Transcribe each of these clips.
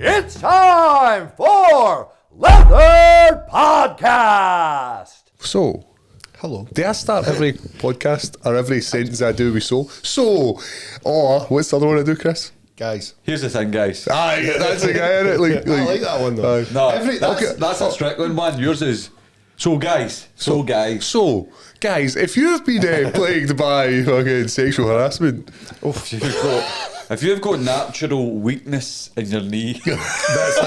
It's time for Leather Podcast. So, hello. do I start every podcast or every sentence I do with so? Or what's the other one I do, Chris? Guys. Here's the thing, guys. Aye, that's a guy in it. I like that one though. No, that's a Strickland one. Yours is so, guys. So, guys, if you've been plagued by fucking sexual harassment, if you've got natural weakness in your knee, That's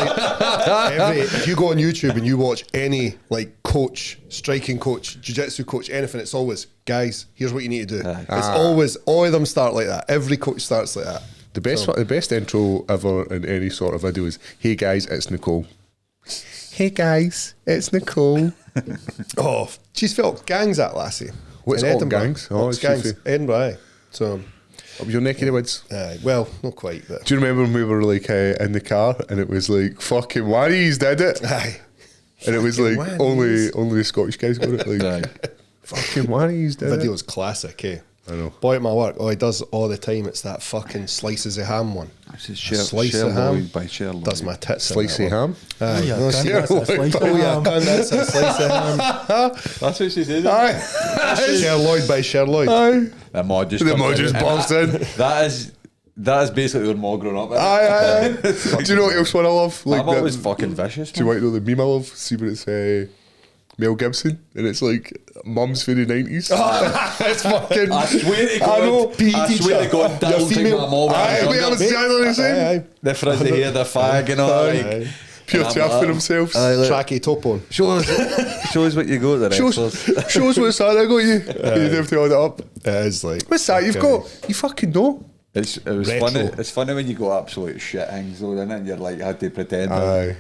like if you go on YouTube and you watch any like coach, striking coach, jiu-jitsu coach, anything, it's always, guys, here's what you need to do. It's always, all of them start like that. Every coach starts like that. the best intro ever in any sort of video is, "Hey guys, it's Nicole." Hey guys, it's Nicole. Oh, she's felt gangs at lassie. What's in all Edinburgh. gangs? Oh, it's it's gangs. Fifi. Edinburgh, aye. So, Up your neck of the woods. well, not quite, but Do you remember when we were like in the car and it was like fucking Warriors did it, aye. and it was like Warriors. only the Scottish guys got it. Like fucking Warriors did it. Video's classic, eh? I know. Boy at my work, he does all the time. It's that fucking slices of ham one. Slice of ham. by Sherlock. Does my tits in Slicey that one. ham. Aye. yeah, No, cunt, see- that's a slice of Oh yeah, ham. cunt, that's a slice of ham. That's what she said. Sherloid by Sherloid. Aye. The mod just The comes mod in. just burst in. That is basically where mod grown up. Aye. Do you know what else one I love? I'm the- always fucking vicious. Do you want to know the meme I love? See when it's Mel Gibson and it's like mums for the 90s. It's fucking. I swear to I God, know. I swear to God, Your that'll take female- my mom. Aye, wait, I was exactly the same. Aye, The frizzy hair, the fag and all. Like, Pure and I'm turf for like, themselves. Tracky top on. Show us what you got there. Shows what's that I got you. You have to hold it up. It is like. What's that you've got? You fucking know. It was Retro. funny. It's funny when you go absolute shit things though, isn't it? And you're like, had to pretend. Aye.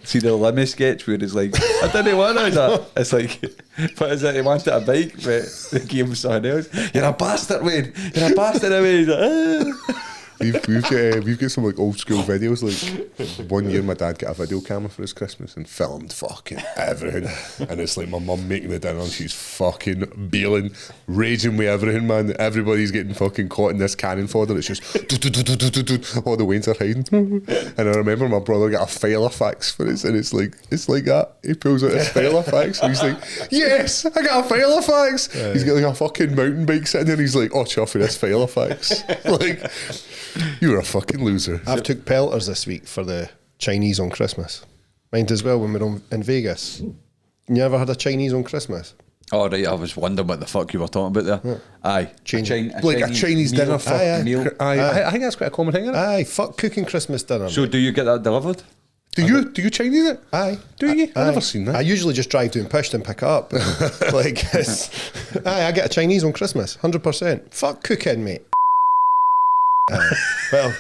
See the Lemmy sketch where it's like, I didn't want that. It's like, what is it? He wanted a bike, but they gave him something else. You're a bastard, Wayne. You're a bastard, Wayne. He's like, ah. We've got some like old school videos. Like one year, my dad got a video camera for his Christmas and filmed fucking everything. And it's like my mum making the dinner and she's fucking bailing, raging with everything, man. Everybody's getting fucking caught in this cannon fodder. It's just all the Waynes are hiding. And I remember my brother got a file of facts for it, and it's like that. He pulls out his file of facts and he's like, "Yes, I got a file of facts." He's got like a fucking mountain bike sitting there. And he's like, "Oh, chuff with this file of facts." Like. You were a fucking loser. I've took pelters this week for the Chinese on Christmas. Mind as well when we were in Vegas. You ever had a Chinese on Christmas? Oh, right. I was wondering what the fuck you were talking about there. Aye. A Chinese dinner meal. for Aye, aye. meal. I think that's quite a common thing, isn't it? Aye, fuck cooking Christmas dinner. So do you get that delivered? Do you Chinese it? Aye. Do you? I've Aye. never seen that. I usually just drive down Pishton and pick it up. Like, aye, I get a Chinese on Christmas, 100%. Fuck cooking, mate. Well,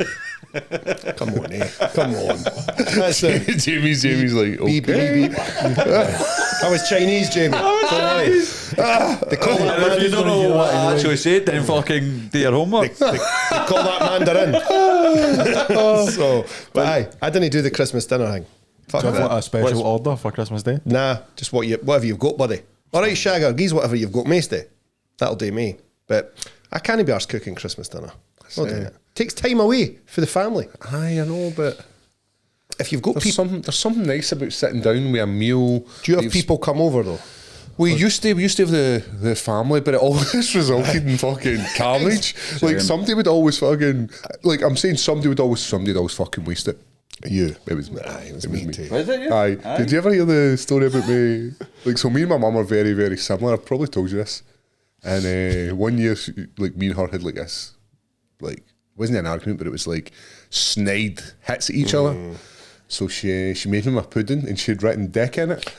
come on, come on. That's it. Jamie's like, okay. Beep, beep, beep. I was Chinese, Jamie. They call that If you don't know what I actually said, then fucking do your homework. They call that Mandarin. So, but aye, I didn't do the Christmas dinner thing. Fuck Do you have that. a special order for Christmas Day? Nah, just whatever you've got, buddy. All right, Shagger, geese whatever you've got, Maesty. That'll do me. But I can't be arsed cooking Christmas dinner. Not doing it. Takes time away for the family. Aye, I know, but If you've got there's people, something nice about sitting down with a meal. do you have people come over though? We used to have the family, but it always resulted in fucking carnage. Like somebody would always fucking, like I'm saying, somebody would always fucking waste it. You. It was me. Aye, it was me too. Was it you? Aye. Did you ever hear the story about me? Like, so me and my mum are very, very similar. I've probably told you this. And one year, like, me and her had like this, like, it wasn't an argument, but it was like snide hits at each other. So she made me my pudding and she'd written dick in it.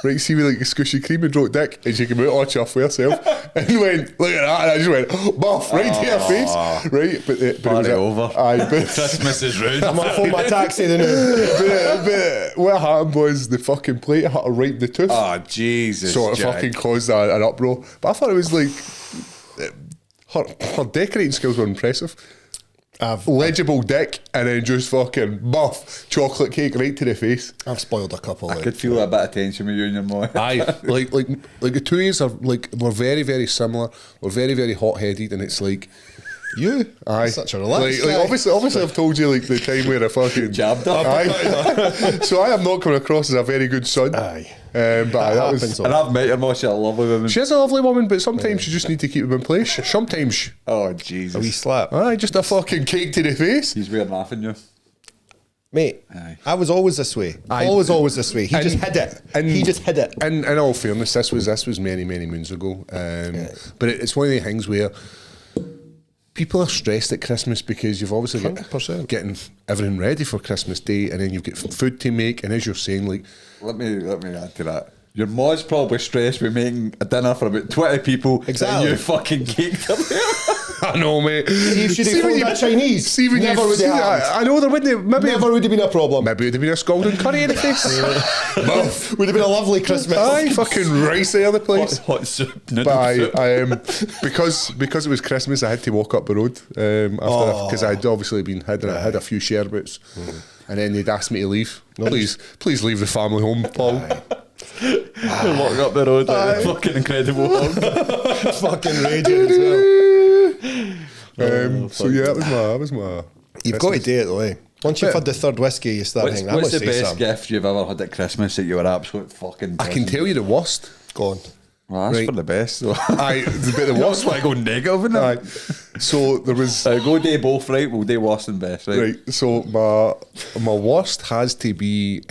Right, see me like a squishy cream and wrote dick, and she came out all chuffed with herself and went, "Look at that," and I just went, "Buff," right to her face, right? But it was over. Aye, but Christmas is ruined. I'm on my taxi then. but what happened was the fucking plate had to right the tooth. Oh, Jesus. So it Jack. fucking caused an uproar. But I thought it was like her decorating skills were impressive. Legible dick and then just fucking buff chocolate cake right to the face. I've spoiled a couple. I could feel a bit of tension with you and your mom. Aye, like the two of us are like, we're very, very similar. We're very, very hot headed, and it's like You? Aye. Such a relaxed guy. Obviously I've told you like the time where I fucking Jabbed up. Aye. So I am not coming across as a very good son. Aye. But aye, that was. happens. And I've met her, mom, she's a lovely woman. She is a lovely woman, but sometimes you just need to keep them in place. Sometimes. Oh, A wee Jesus. slap. Aye, just a fucking cake to the face. He's weird laughing you. Mate, Aye. I was always this way. Aye. Always this way. He just hid it. He just hid it. In all fairness, this was many moons ago. But it's one of the things where people are stressed at Christmas because you've obviously got 100%. getting everything ready for Christmas Day, and then you've got food to make, and as you're saying, like, Let me add to that. Your mom's probably stressed with making a dinner for about 20 people. Exactly. And you fucking caked up there. I know, mate. See, should have when called that Chinese. See when Never you, would see, have happened. I know there wouldn't. Maybe Never would have been a problem. Maybe it would have been a scalding curry in the face. Would have been a lovely Christmas. Aye, fucking rice there the place. Hot soup, noodle But soup. because it was Christmas, I had to walk up the road because I'd obviously had a few sherbets, and then they'd asked me to leave. Please leave the family home, Paul. Walking up the road like a fucking incredible hug. Fucking raging as well. So yeah, that was my. You've got to do it though, eh? Once you've Yeah. had the third whiskey, you start thinking, I What's must the say best something. gift you've ever had at Christmas that you were absolute fucking I can tell you the worst. Go on. Well, that's Right. for the best though. Aye, but the worst. I go negative in Aye. it. So there was. Go do both, right? We'll do worst and best, right? Right. So my worst has to be.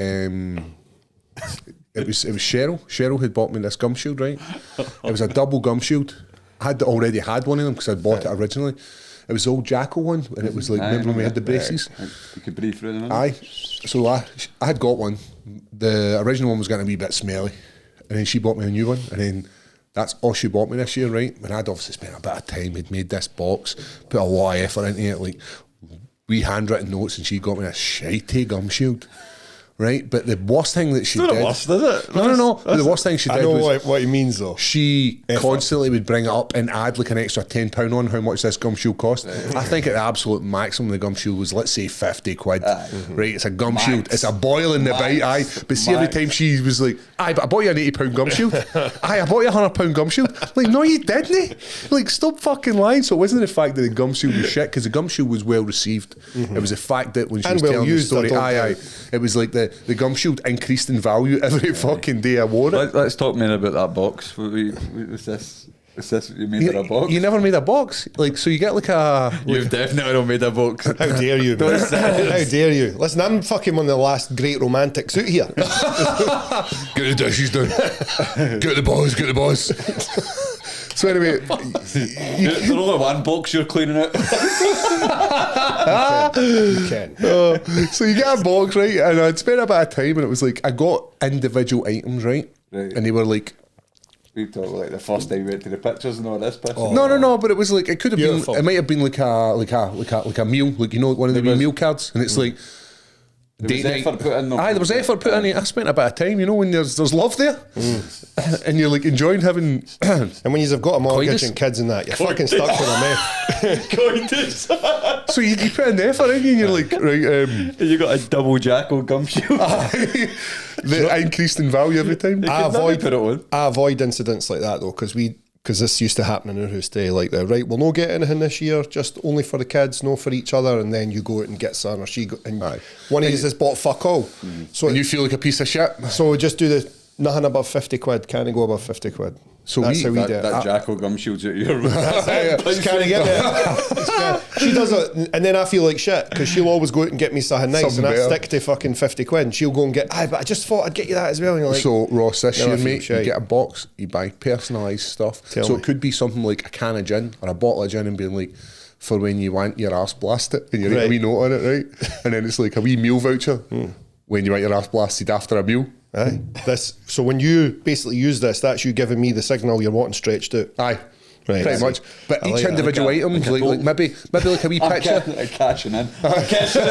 It was Cheryl. Cheryl had bought me this gum shield, right? It was a double gum shield. I had already had one of them because I'd bought it originally. It was the old Jackal one, and it was like, remember when we had the braces? You could breathe through them. Aye. So I had got one. The original one was going to be a bit smelly, and then she bought me a new one, and then that's all she bought me this year, right? And I'd obviously spent a bit of time. Had made this box, put a lot of effort into it, like wee handwritten notes, and she got me a shitey gum shield. Right, but the worst thing that she It's not did, the worst, is it? No. The worst thing she I did know was what he means though. she Effort. constantly would bring it up and add like an extra £10 on how much this gum shield cost. I think at the absolute maximum the gum shield was, let's say, 50 quid. Right, it's a gum shield. It's a boil in the bite. Aye, but see, every time she was like, "Aye, but I bought you an £80 gum shield. Aye, I bought you a £100 gum shield." Like, no, you didn't. Like, stop fucking lying. So it wasn't the fact that the gum shield was shit, because the gum shield was well received. It was the fact that when she And was well telling used, the story, I don't it was like the gum shield increased in value every fucking day I wore it. Let's talk more about that box. Was this what you made in a box? You never made a box, like, so you get like a. You've definitely not made a box. How dare you, man. How dare you? Listen, I'm fucking one of the last great romantics out here. Get the dishes done. Get the boss. So anyway, There's only one box you're cleaning out. You can. so you get a box, right? And I'd spent a bit of time, and it was like I got individual items, right? Right. And they were like, We talked like the first time we went to the pictures and all this piss. no, but it was like it could have Beautiful. been. It might have been like a meal, like, you know, one of the wee meal cards, and it's like. There was effort put in them. Aye, there was effort put in it. I spent a bit of time, you know, when there's love there, and you're like enjoying having. And when you've got a mortgage Coitus. and kids and that, you're fucking stuck with them, eh? So you put in the effort, and you're like, right, You got a double Jackal gum shield. the increased in value every time. I avoid put it on. I avoid incidents like that though, because this used to happen in our house day, like that. Right, we'll not get anything this year, just only for the kids, no for each other, and then you go out and get son or she go, and Aye. one of you has bought fuck all. So And you feel like a piece of shit. so we just do the nothing above 50 quid, can't go above 50 quid. So that's we- how we do it. That Jackal gum shield's out your room. Just can't get it. She does it, and then I feel like shit because she'll always go out and get me something nice, Something and I better. stick to fucking 50 quid, and she'll go and get. Aye, but I just thought I'd get you that as well. And you're like, So Ross, this Never year, feel mate, you shite. get a box, you buy personalised stuff. Tell so me. it could be something like a can of gin or a bottle of gin, and being like, for when you want your arse blasted, and you write a Right. wee note on it, right? And then it's like a wee meal voucher when you want your arse blasted after a meal. aye. This. So when you basically use this, that's you giving me the signal you're wanting stretched out. Aye. Right, Pretty I much. see. But I each like that. individual item, like maybe like a wee picture. Cashing in. Cashing in.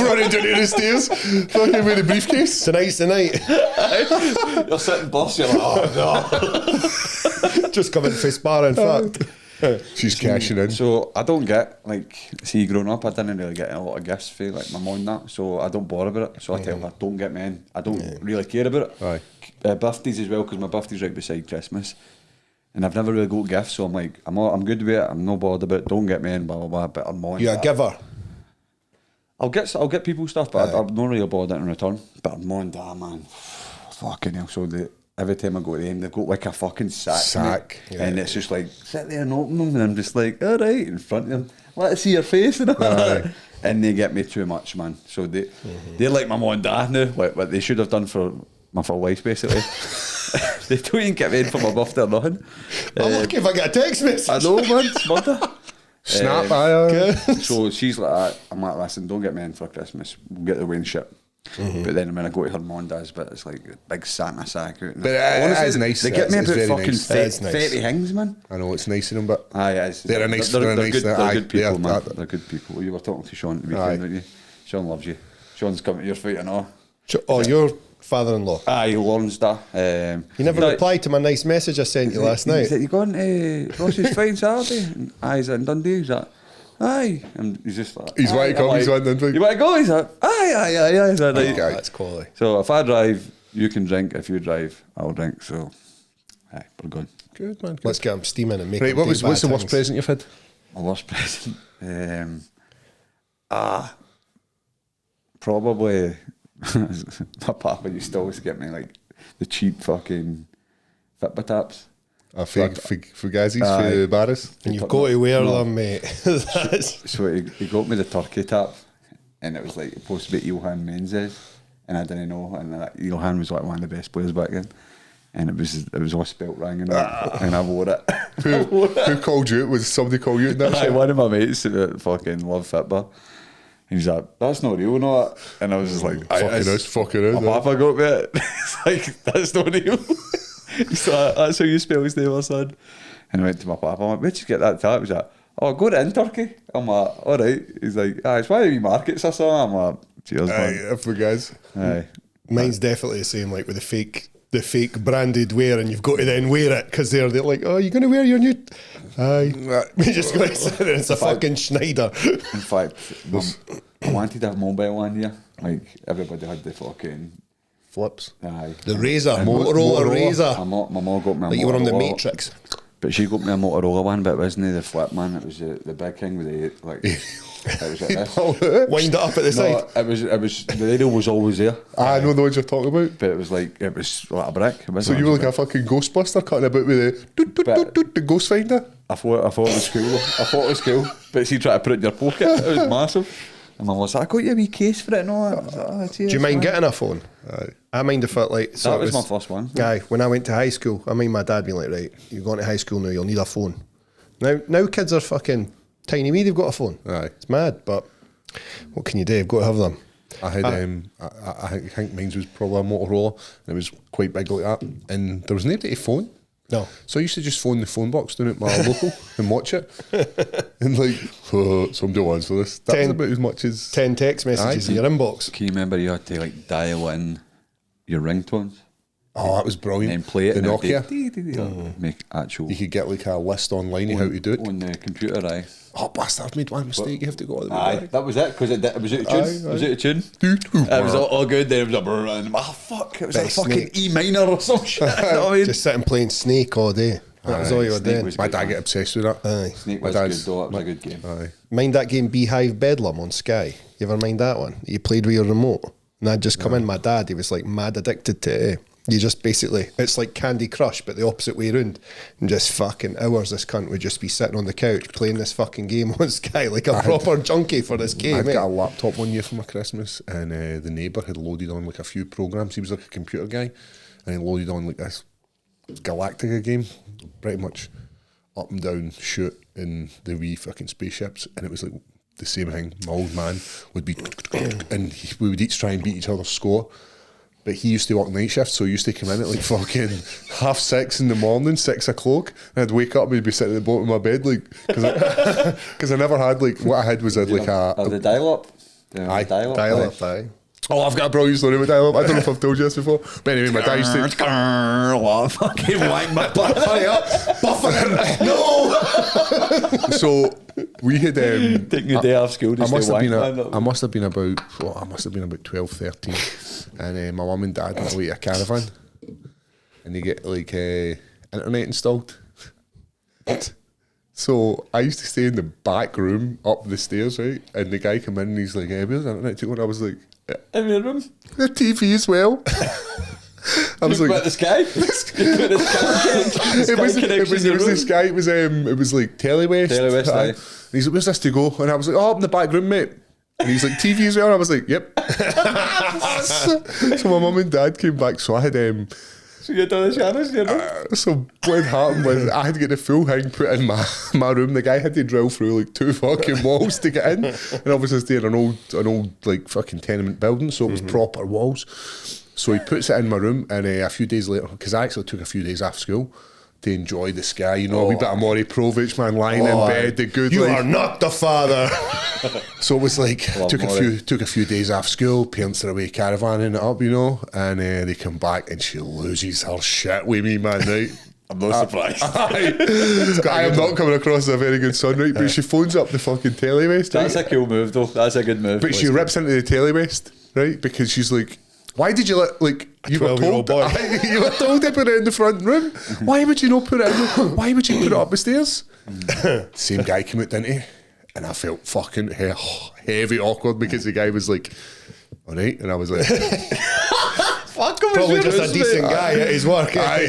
Running down the stairs, fucking with a briefcase. Tonight's the night. You're sitting boss, you're like, oh Just coming face bar, in fact. She's cashing in. So I don't get, like, see, growing up, I didn't really get a lot of gifts for like my mum and that, so I don't bother about it. So I tell her, don't get me in. I don't really care about it. Aye. Birthdays as well, because my birthday's right beside Christmas. And I've never really got gifts, so I'm like, I'm good with it. I'm not bothered about it. Don't get me in, blah blah blah. But I'm not. You're a giver. I'll get people stuff, but I'm not really bothered in return. But I'm on that, man. Fucking hell. So every time I go to them, they've got like a fucking sack. Yeah. And it's just like, sit there and open them, and I'm just like, all right, in front of them, let us see your face and all that. And they get me too much, man. So they're like my mum and dad now, what they should have done for my full life, basically. They don't even get me in for my birthday or nothing. I'm lucky if I get a text message. I know, man, it's murder. Snap by So she's like that. I'm like, listen, don't get me in for Christmas. We'll get the Wayne shit. But then when I go to her mum and dad's, but it's like a big Santa sack out. But it is nice. They get me It's about very fucking nice. It is nice. 30 things, man. I know it's nice of them, but Aye, it is. They're nice. They're nice. good, they're good people, man. They're- They're good people. You were talking to Sean at the Aye. weekend, weren't you? Sean loves you. Sean's coming to your fight and all. Oh, your father-in-law. Aye, Lauren's that. You never replied to my nice message I sent you last night. He said, you going to Ross's fight on Saturday? And aye, he's in Dundee. He's like, aye. And he's just like, He's aye. want to come, I'm he's like, wanting to- You want to go? He's like, aye. He's like, Oh, that's quality. so if I drive, you can drink. If you drive, I'll drink. So, aye, we're good. Good, man. Good. Let's get him steaming and make Right, him what's do the bad worst things. present you've had? My worst present. Probably my papa used to always get me like the cheap fucking Fitbit taps. Fugazis for Aye. the bars. And you've got to wear them, mate. That's, So he got me the turkey tap, and it was like supposed to be Ilhan Menzies, and I didn't know. And Ilhan was like one of the best players back then, and it was all spelt wrong, and I wore it. Who called you? Was somebody call you? That Aye, shit? one of my mates that fucking love Fitbit. And he's like, that's not real, not. And I was just like, Fucking is. my papa got me it. It's like, that's not real. He's like, that's how you spell his name, son. And I went to my papa, I'm like, where'd you get that tap? He's like, oh, I got it in Turkey. I'm like, all right. He's like, it's one of the markets or something. I'm like, cheers, man. Aye, Fugaz. Aye. mine's definitely the same, like with the fake branded wear, and you've got to then wear it because they're like, oh, you're going to wear your new... Aye. You just go to sit there, it's a fucking Schneider. In fact, I wanted to have mobile one here. Like, everybody had the fucking... Flips. Aye. The Razor, Motorola Motorola. Razor. My mom got me a Like you were on the Motorola. Matrix. But she got me a Motorola one, but it wasn't the flip, man. It was the big thing with the, like... It was like this. Wind it up at the side. No, it was the radio was always there, I know the ones you're talking about. but it was like a brick. It So wasn't you were like a a fucking Ghostbuster cutting about with the ghost finder? I thought it was cool. I thought it was cool, but she tried to put it in your pocket. It was massive. And Mum was like, I got you a wee case for it and all that. I was like, oh, Do you mind getting a phone? I mind if it like... So That it was my first one. Aye, when I went to high school, I mind my dad being like, right, you're going to high school now, you'll need a phone. Now kids are fucking tiny wee, they've got a phone. Aye. It's mad, but what can you do? You've got to have them. I had, I think mine was probably a Motorola, and it was quite big like that, and there was nobody to phone. No. So I used to just phone the phone box down at my local and watch it, and like, oh, somebody wants for this. That was about as much as 10 text messages Aye. in your inbox. Can you remember you had to like dial in your ringtones Oh, that was brilliant. and then play it? The and it would Nokia. make actual You could get like a list online of how to do it. on the computer. Aye, Oh, bastard, I've made one mistake. You have to go all the way aye, back. that was it because it was out of tune. Aye, It was aye. out of tune. It was all good. Then it was a brr, and fuck, it was Best a fucking Snake. E minor or some shit. You know what I mean? Just sitting playing Snake all day. That was all you were Snake doing. was My good, dad man. get obsessed with that. Aye. Snake My was good dad's- though. It was a good game. Aye. Mind that game Beehive Bedlam on Sky? You ever mind that one? You played with your remote. And I'd just come in, my dad, he was like mad addicted to it. You just basically, it's like Candy Crush, but the opposite way around. And just fucking hours this cunt would just be sitting on the couch playing this fucking game on Sky like a proper junkie for this game. I mate. got a laptop one year for my Christmas, and the neighbour had loaded on like a few programs. He was like a computer guy, and he loaded on like this Galactica game, pretty much up and down shoot in the wee fucking spaceships, and it was like the same thing. My old man would be, and we would each try and beat each other's score. But he used to work night shift, so he used to come in at like fucking 6:30 in the morning, 6 o'clock, and I'd wake up and he'd be sitting at the bottom of my bed, like, because I never had, like, what I had was like the dial-up. Aye. Dial up, aye. Oh, I've got a brilliant story with dial-up. I don't know if I've told you this before. But anyway, my dad used to... What fucking wank my butt. Hurry up, buffering. No! So we had... Taking a day off school I just must to have wank. been I must have been about... Well, I must have been about 12, 13. And my mum and dad went away to a caravan. And they get like internet installed. So I used to stay in the back room up the stairs, right? And the guy come in and he's like, "Hey, where's the internet to go?" And I was like, In your room? "The TV as well." I was like, the Sky? it was this guy. It was like Telewest. Telewest, aye. And he's like, "Where's this to go?" And I was like, "Oh, up in the back room, mate." And he's like, "TV as well." And I was like, "Yep." So my mum and dad came back. So I had So you had all the channels in your room? so what happened was I had to get the full thing put in my room. The guy had to drill through like 2 fucking walls to get in, and obviously staying in an old like fucking tenement building, so it was proper walls. So he puts it in my room, and a few days later, because I actually took a few days off school to enjoy the Sky, you know, a wee bit of Maury Provich, man, lying in bed, the good You life. are not the father. So it was like took a few days off school. Parents are away caravanning it up, you know, and they come back and she loses her shit with me, man. Right? I'm not surprised. I am not coming across as a very good son, right? But she phones up the fucking Telewest. That's right? a cool move, though. That's a good move. But she rips into the Telewest, right? Because she's like, "Why did you let you were 12-year-old told boy. you were told to put it in the front room? Why would you not put it in? Why would you put it up the stairs?" Same guy came out, didn't he? And I felt fucking heavy awkward because the guy was like, "All right," and I was like, Fuck him. Probably just a decent guy at his work. "Aye,"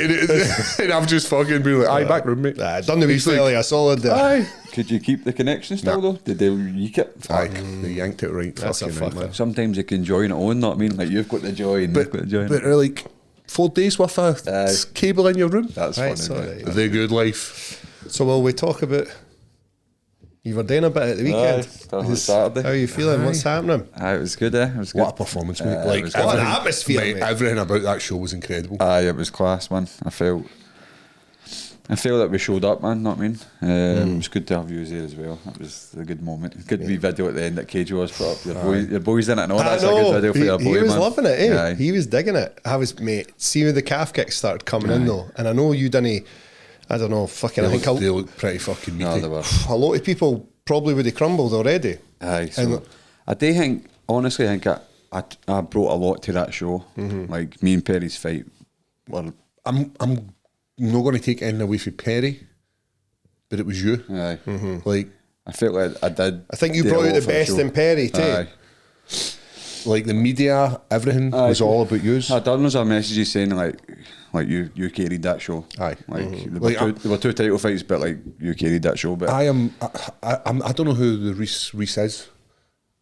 and I've just fucking been like, "Aye, back room, mate." Done the wee He's like, fairly a solid there. "Aye." Could you keep the connection still, though? Did they yeek it? Aye, they yanked it right. That's a fucking right, fucker. man. Sometimes you can join it on, know what I mean? Like, you've got the joy and you've got the joy. But like 4 days worth of cable in your room. That's Right, funny. so right? The good life. So will we talk about... You were doing a bit at the weekend. Aye, Saturday. How are you feeling? What's happening? Aye, it was good, eh? It was good. What a performance, mate! it Like was What an everything- atmosphere, mate. everything about that show was incredible. Aye, it was class, man. I felt that we showed up, man. Know what I mean? It was good to have you there as well. That was a good moment. Good wee video at the end that Cage was put up. Your boys in it, and all. That's a good video for your boy, he was man. loving it, eh? Aye. He was digging it. I was, mate, see when the calf kicks started coming in though, and I know you didn't, I don't know, fucking, I think They look pretty fucking meaty. No, they were. a lot of people probably would have crumbled already. Aye, so And- I do think, honestly, I think I brought a lot to that show. Like me and Perry's fight. Well, I'm not going to take anything away from Perry, but it was you. aye. Like I felt like I did. I think you do a brought lot out the for best show. in Perry too. Aye. the media, everything was all about you. I done was a message saying like you carried that show. Aye. Like, Like, there were two title fights, but like you carried that show. But I don't know who the Reese is.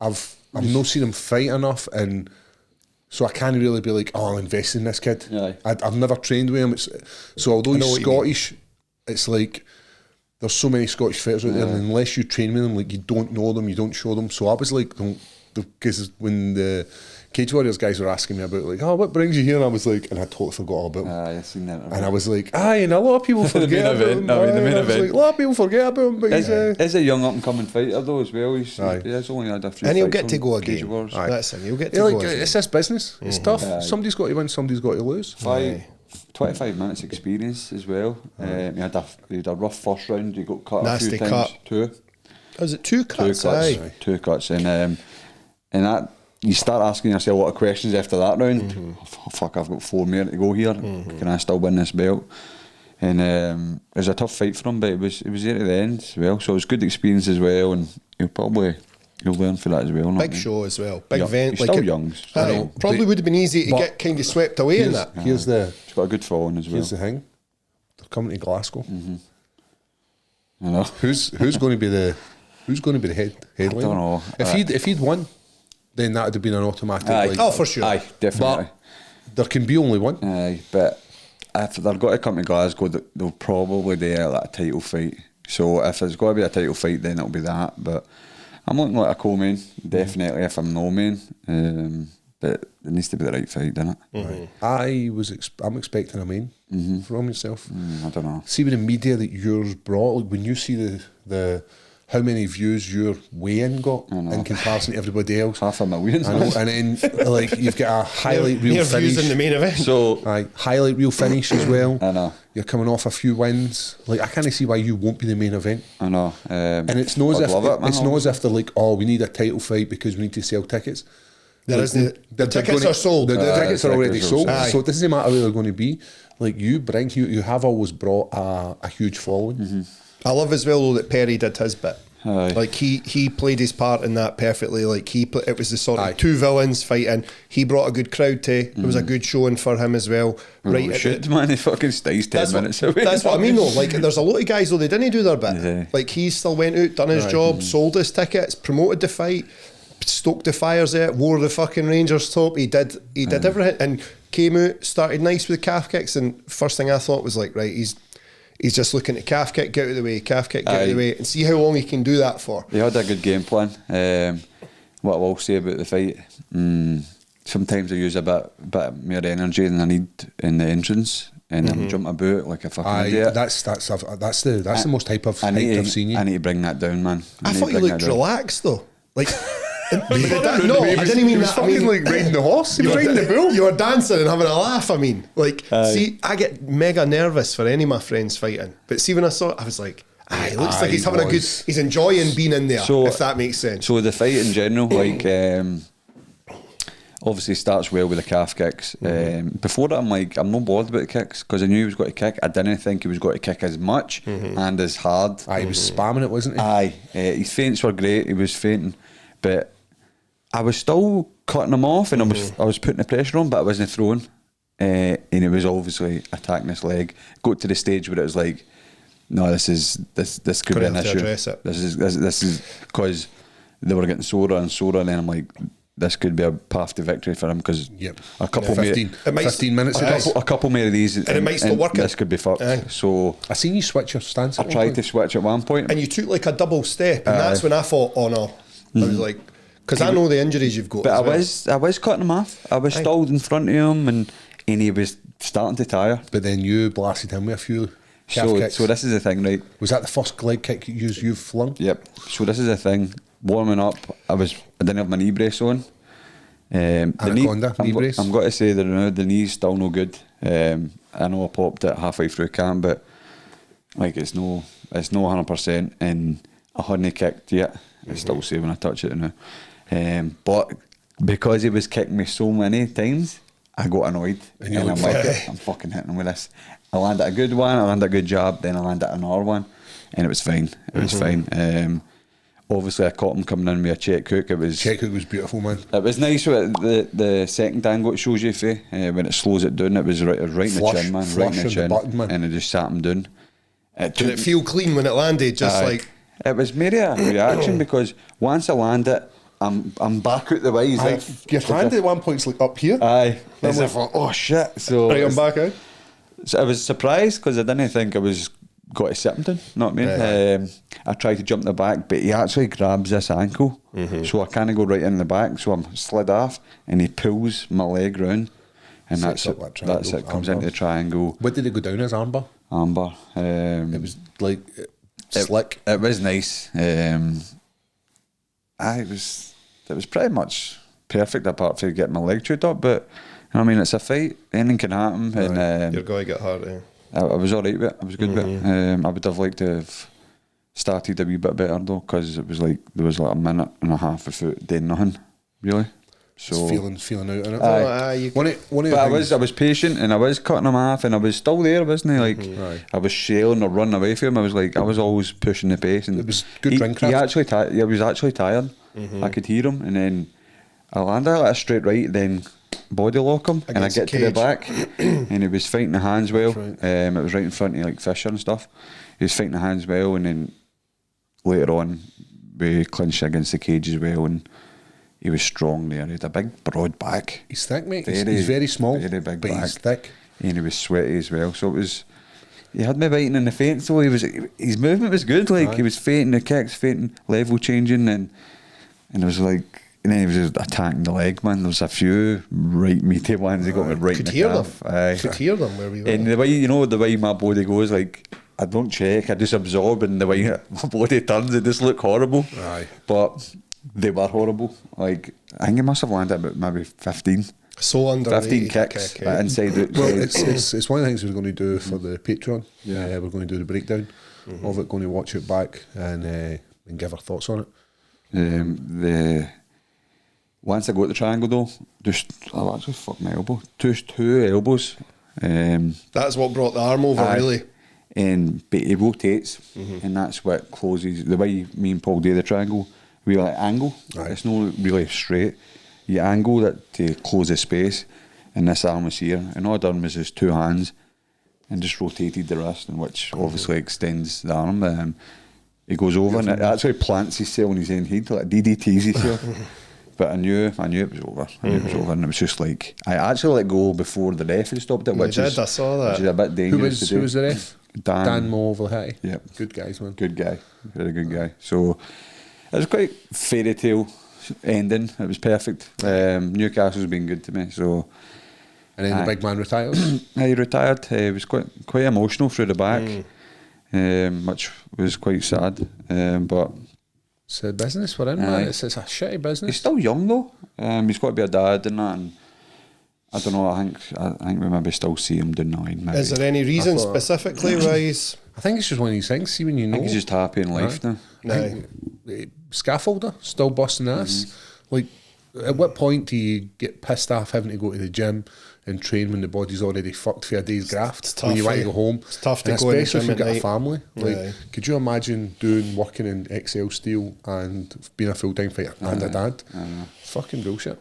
I've not seen him fight enough, and so I can't really be like, oh, I'm investing in this kid. Aye. I've never trained with him. So although know he's what you mean. Scottish, it's like there's so many Scottish fighters out there, and unless you train with them, like you don't know them, you don't show them. So I was like, because when the Cage Warriors guys were asking me about like, oh, what brings you here, and I was like, and I totally forgot all about him. I seen that. And I was like, aye, and a lot of people forget main about event, him. I mean, the Aye, main I was event. like, a lot of people forget about him, but he's He's a young up and coming fighter though as well. He has only had a few. And he'll fights get to on go Cage again. Wars. That's it. He'll get to yeah, go like, again. it's this business. It's tough. Aye. Somebody's got to win, somebody's got to lose. 25 minutes experience as well. He had a rough first round. He got cut Nasty a few cut. times. Two Was it two cuts? cuts. Aye. Two cuts, and that you start asking yourself a lot of questions after that round. Oh, fuck, I've got 4 more to go here. Can I still win this belt? And it was a tough fight for him, but it was there at the end as well. So it was good experience as well, and you'll learn for that as well. Big show as well. Big Yeah, event. he's still young, so- Aye. I know, Probably but- would have been easy to but get kind of swept away in that. Here's the He's got a good following as well. here's the thing. They're coming to Glasgow. I know. Who's going to be the headliner? don't know. If he'd won, then that would have been an automatic. Aye. Like, Oh, for sure. Aye, definitely. but there can be only one. Aye, but if they're going to come to Glasgow, they'll probably do like a title fight. So if there's got to be a title fight, then it'll be that. But I'm looking like a co-main, definitely, if I'm no main. But it needs to be the right fight, doesn't it? I'm expecting a main from yourself. I don't know. See with the media that yours brought, like when you see the how many views your weigh-in got in comparison to everybody else. 500,000. I know, and then like you've got a highlight reel Near views finish. in the main event. So Aye, highlight reel finish as well. I know. You're coming off a few wins. Like I can't see why you won't be the main event. I know. And it's not as I'd if love it, man. it's not as if they're like, oh, we need a title fight because we need to sell tickets. There Like, isn't- the they're tickets gonna- are sold. The tickets are already tickets are sold. sold. Aye. So it doesn't matter where they're going to be. Like you have always brought a huge following. I love as well though that Perry did his bit. Aye. Like he played his part in that perfectly. Like it was the sort of two villains fighting. He brought a good crowd to. It was a good showing for him as well. Right, shit, man, he fucking stays 10 minutes away. That's what I mean though. Like there's a lot of guys though, they didn't do their bit. Yeah. Like he still went out, done his job, sold his tickets, promoted the fight, stoked the fires there, wore the fucking Rangers top. He did everything and came out, started nice with the calf kicks. And first thing I thought was like, right, he's just looking at calf kick, get out of the way, calf kick, get out of the way, and see how long he can do that for. He had a good game plan. What I will say about the fight, sometimes I use a bit more energy than I need in the entrance, and I'm jumping about like a fucking idiot. That's the most hype I've seen you. I need to bring that down, man. I thought you looked relaxed though. Like, no, I didn't mean that. I mean, like riding the horse. He was riding the bull. You were dancing and having a laugh. I mean, like, see, I get mega nervous for any of my friends fighting, but see when I saw it, I was like, it looks like he's having a good. He's enjoying being in there. So, if that makes sense. So the fight in general, like, obviously starts well with the calf kicks. Before that, I'm like, I'm not bothered about the kicks because I knew he was going to kick. I didn't think he was going to kick as much and as hard. He was spamming it, wasn't he? His feints were great. He was feinting, but I was still cutting him off, and I was putting the pressure on, but I wasn't throwing. And it was obviously attacking his leg. Got to the stage where it was like, no, this could be an issue. This is because they were getting sore and sore, and then I'm like, this could be a path to victory for him because a couple 15 minutes a couple more of these and it might still work. This could be fucked. So I seen you switch your stance. I tried to switch at one point, and you took like a double step, and that's when I thought, oh no, I was like, because I know the injuries you've got. But I was cutting him off. I was stalled in front of him, and he was starting to tire. But then you blasted him with a few calf kicks. So this is the thing, right? Was that the first leg kick you flung? Yep. So this is the thing. Warming up, I didn't have my knee brace on. Anaconda knee brace. I'm got to say that now the knee's still no good. I know I popped it halfway through camp, but like it's no 100%, and I hadn't kicked yet. I still say when I touch it now. But because he was kicking me so many times, I got annoyed, and I'm like, I'm fucking hitting him with this. I landed a good one, I landed a good jab, then I landed another one, and it was fine. It was fine. Obviously, I caught him coming in with a check hook. Check hook was beautiful, man. It was nice with the second angle it shows you when it slows it down. It was right in the chin, man, right in the chin, button, and it just sat him down. Did it feel clean when it landed? Just like it was maybe a reaction because once I land it, I'm back out the way. Your hand at one point's like up here. As if oh shit. So right, I'm back out. So I was surprised because I didn't think I was got to sit him down. Know what I mean? I tried to jump the back, but he actually grabs this ankle, so I can't go right in the back. So I'm slid off, and he pulls my leg round, and that's it. Comes into the triangle. What did it go down as, armbar? Armbar. It was like slick. It was nice. It was pretty much perfect apart from getting my leg chewed up. But I mean, it's a fight. Anything can happen. Right. And you're going to get hurt. I was all right with it. I was good with it. I would have liked to have started a wee bit better though, because it was like there was like a minute and a half without doing nothing really. So feeling out in it. But I was patient, and I was cutting him off, and I was still there, wasn't I? Like I was shelling or running away from him. I was always pushing the pace, and it was good ring craft. He was actually tired. I could hear him, and then I landed like a straight right, then body lock him, and I get to the back, and he was fighting the hands well. It was right in front of like Fisher and stuff. He was fighting the hands well, and then later on we clinched against the cage as well, and he was strong there. He had a big broad back. He's thick, mate. He's very small, very big but back. He's thick, and he was sweaty as well. So it was. He had me biting in the feint, so his movement was good. Like he was feinting the kicks, feinting, level changing, and it was like. And then he was just attacking the leg, man. There was a few right meaty ones. He got me right in the calf. Could hear them where we were. And the way my body goes, like I don't check, I just absorb, and the way my body turns, it just look horrible. But they were horrible. Like I think he must have landed about maybe 15. So under 15 kicks inside out. Well, it's one of the things we're going to do for the Patreon. We're going to do the breakdown of it, going to watch it back and give our thoughts on it. Once I got the triangle though, I actually fucked my elbow. Two elbows. That's what brought the arm over, really. but he rotates, and that's what closes. The way me and Paul do the triangle, we like angle. Right. It's not really straight. You angle it to close the space, and this arm was here, and all I done was just 2 hands, and just rotated the wrist, and which obviously extends the arm. He goes over, and it actually plants himself on his own head, like DDTs himself. But I knew it was over. I knew it was over, and it was just like I actually let go before the ref had stopped it, which You is did, I saw that. which is a bit dangerous. Who was the ref? Dan Mulverhitty. Yeah, Good guys, man. good guy, very good guy. So it was quite fairy tale ending. It was perfect. Newcastle's been good to me. So And then the big man retires. he retired. It was quite emotional through the back, which was quite sad. But It's a business we're in, man. It's a shitty business. he's still young though. He's got to be a dad and that. And I don't know. I think we maybe still see him doing 9. Maybe. Is there any reason thought- specifically why he's... I think it's just one of these things. See, when you I know, think he's just happy in life now. No. Scaffolder still busting ass. Like, at what point do you get pissed off having to go to the gym and train when the body's already fucked for a day's graft? It's when you tough, want to eh? go home. It's tough to And go in the especially if gym you've got at a night. family. Like, Aye. could you imagine working in XL Steel and being a full-time fighter and a dad? It's fucking bullshit.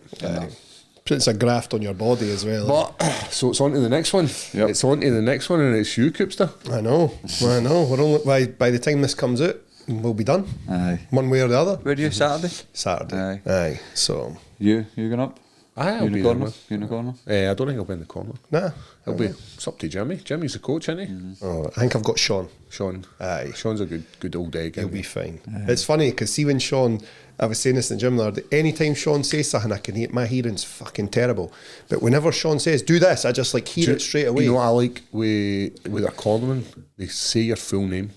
Puts a graft on your body as well. But so it's on to the next one. Yep. It's on to the next one, and it's you, Coopster. I know. We're only by the time this comes out, we'll be done. Aye. One way or the other. Where are you Saturday? Saturday. Aye. Aye. So, You going up? I'll be there, man. You in the corner? I don't think I'll be in the corner. nah. It's up to Jimmy. Jimmy's the coach, isn't he? Oh, I think I've got Sean. Sean. Aye. Sean's a good old egg. He'll isn't be he? fine. It's funny because see when Sean, I was saying this in the gym the other day, anytime Sean says something, I can hear my hearing's fucking terrible. But whenever Sean says do this, I just like hear it straight away. You know what I like with a cornerman? They say your full name.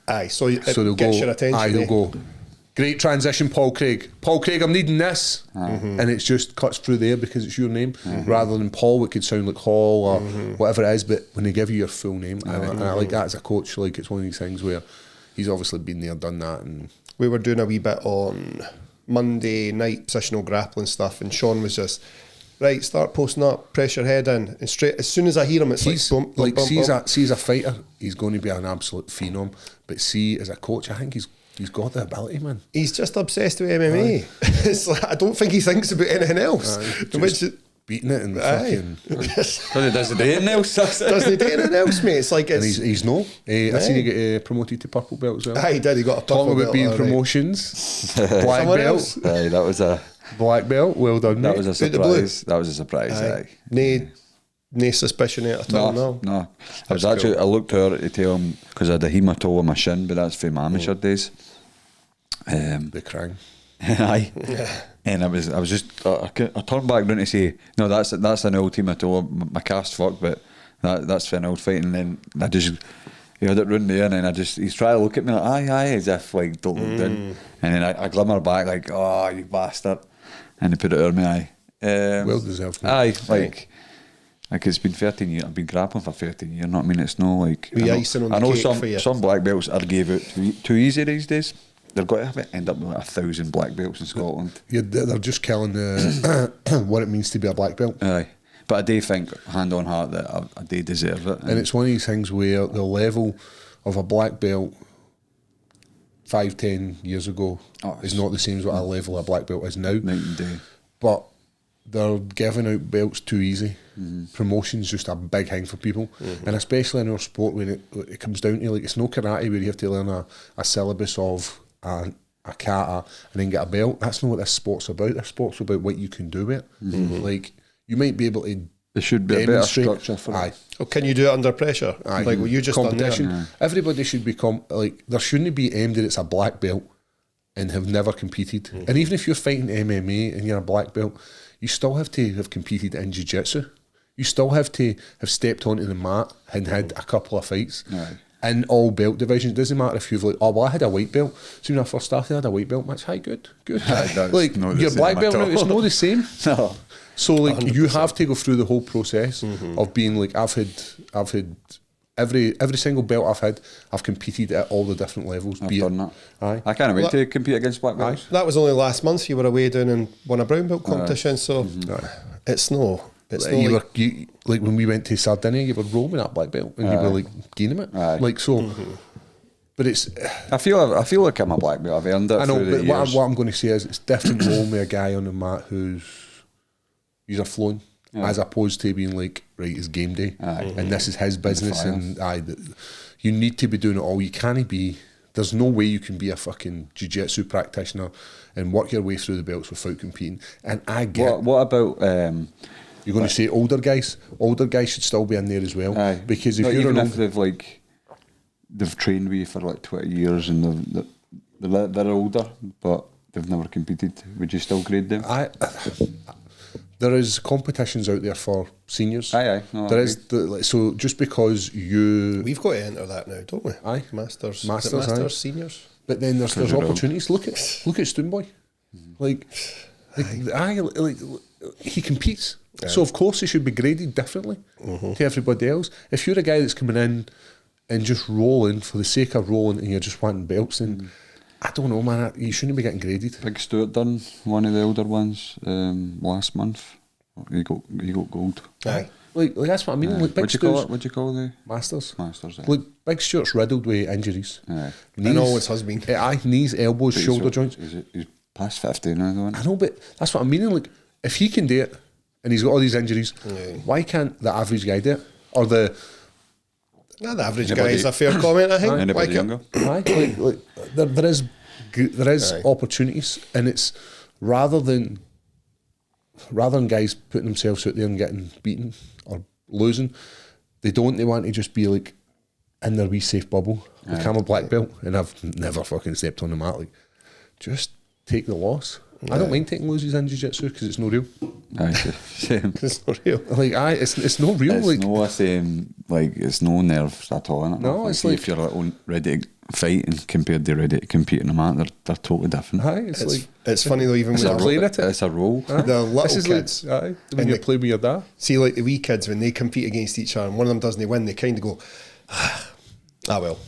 Aye, so it So they'll gets go, your attention. aye, they'll eh? go, great transition, Paul Craig. Paul Craig, I'm needing this. And it's just cuts through there because it's your name. Rather than Paul, it could sound like Hall or whatever it is, but when they give you your full name, and I like that as a coach, like it's one of these things where he's obviously been there, done that, and We were doing a wee bit on Monday night positional grappling stuff, and Sean was just right. Start posting up, press your head in, and straight as soon as I hear him, it's he's like boom, boom, boom, see boom. as a fighter, he's going to be an absolute phenom. But see, as a coach, I think he's got the ability, man. He's just obsessed with MMA. It's like, I don't think he thinks about anything else. Just beating it and fucking. Because he doesn't do anything else. Doesn't he do anything else, mate? It's like And it's. he's no. I seen you get promoted to purple belt as well. Aye, he did. He got a Talking purple about belt, being all right. promotions, black Someone belt, else? Aye, that was a well done, mate. that was a Out the blue. surprise. That was a surprise. Aye. No suspicion at all. No. I was actually. I looked her to tell him because I had a hematoma on my shin, but that's from amateur days. The Krang. Aye. And I was just I turned back round to say no, that's an old hematoma. My cast fucked, but that's for an old fight. And then I just he had it round there, and then he's trying to look at me like aye, as if like don't look down. And then I glimmer back like oh you bastard, and he put it on me. Aye. Well deserved, mate. Aye, like it's been 13 years. I've been grappling for 13 years. You know what I mean? It's no like Wee icing on the I know cake for you. some black belts are gave out too easy these days. They've got to have it end up with like 1,000 black belts in Scotland. Yeah, they're just killing the what it means to be a black belt. Aye, but I do think hand on heart that I do deserve it. And it's one of these things where the level of a black belt 5-10 years ago is not the same as what a level of black belt is now. Night and day. But they're giving out belts too easy. Promotion's just a big thing for people, and especially in our sport when it comes down to like it's no karate where you have to learn a syllabus of a kata and then get a belt. That's not what this sport's about. This sport's about what you can do with it. Like you might be able to. There should be a better demonstrate. structure for Aye. it. Oh, can you do it under pressure? Aye. Like what you just done there. competition. Everybody should become like there shouldn't be aimed at it's a black belt and have never competed. And even if you're fighting MMA and you're a black belt, you still have to have competed in jiu-jitsu. You still have to have stepped onto the mat and had a couple of fights. Aye. In all belt divisions. It doesn't matter if you've like, oh well I had a white belt. So when I first started I had a white belt match. Hi, good. That's Like not the your same black at belt now, all. it's not the same. No. So like you have to go through the whole process of being like I've had every single belt I've competed at all the different levels. I've done that. Aye. I can't wait to compete against black belts. That was only last month. You were away doing and won a brown belt competition, so it's no. It's like, like when we went to Sardinia, you were rolling that black belt and you were like gaining it. Aye. Like so. But it's. I feel like I'm a black belt. I've earned it. I know, through the but years. what I'm going to say is it's different rolling with a guy on the mat who's flowing. As opposed to being like, right, it's game day, and this is his business, and you need to be doing it all. You can't be. There's no way you can be a fucking jiu-jitsu practitioner and work your way through the belts without competing. And I get. What about? You're going to say older guys? Older guys should still be in there as well, because if not you're even an if they've trained with you for like 20 years and they're older, but they've never competed, would you still grade them? There is competitions out there for seniors. Aye. No, there is. So just because We've got to enter that now, don't we? Aye. Masters, Aye. seniors. But then there's opportunities. Look at Stoonboy. Like he competes. Yeah. So of course he should be graded differently to everybody else. If you're a guy that's coming in and just rolling for the sake of rolling and you're just wanting belts, then I don't know, man. You shouldn't be getting graded. Big Stuart done one of the older ones last month. He got gold. Aye. Like that's what I mean. Like Big Stuart's What'd you call the Masters? Masters. Like Big Stuart's riddled with injuries. Aye. Knees, and always has been. Knees, elbows, shoulder joints. He's past 50 now, though. I know, but that's what I mean. Like if he can do it and he's got all these injuries, why can't the average guy do it? Or the average guy is a fair comment, I think. Anybody younger? Like there is opportunities, and it's rather than guys putting themselves out there and getting beaten or losing, they want to just be like in their wee safe bubble. Like I'm a black belt and I've never fucking stepped on the mat. Like just take the loss. I don't mind taking losses in jiu-jitsu because it's no real. Aye, same. It's not real. Like it's no real. It's like no same. Like it's no nerves at all. Innit? No, it's like if you're ready to fight and compared to ready to compete in a mat, they're totally different. Aye, it's funny though. Even it's when a playing at it. It's a role. The little this is kids, like, when you play with your dad. see, like the wee kids when they compete against each other, and one of them doesn't win, they kind of go, well,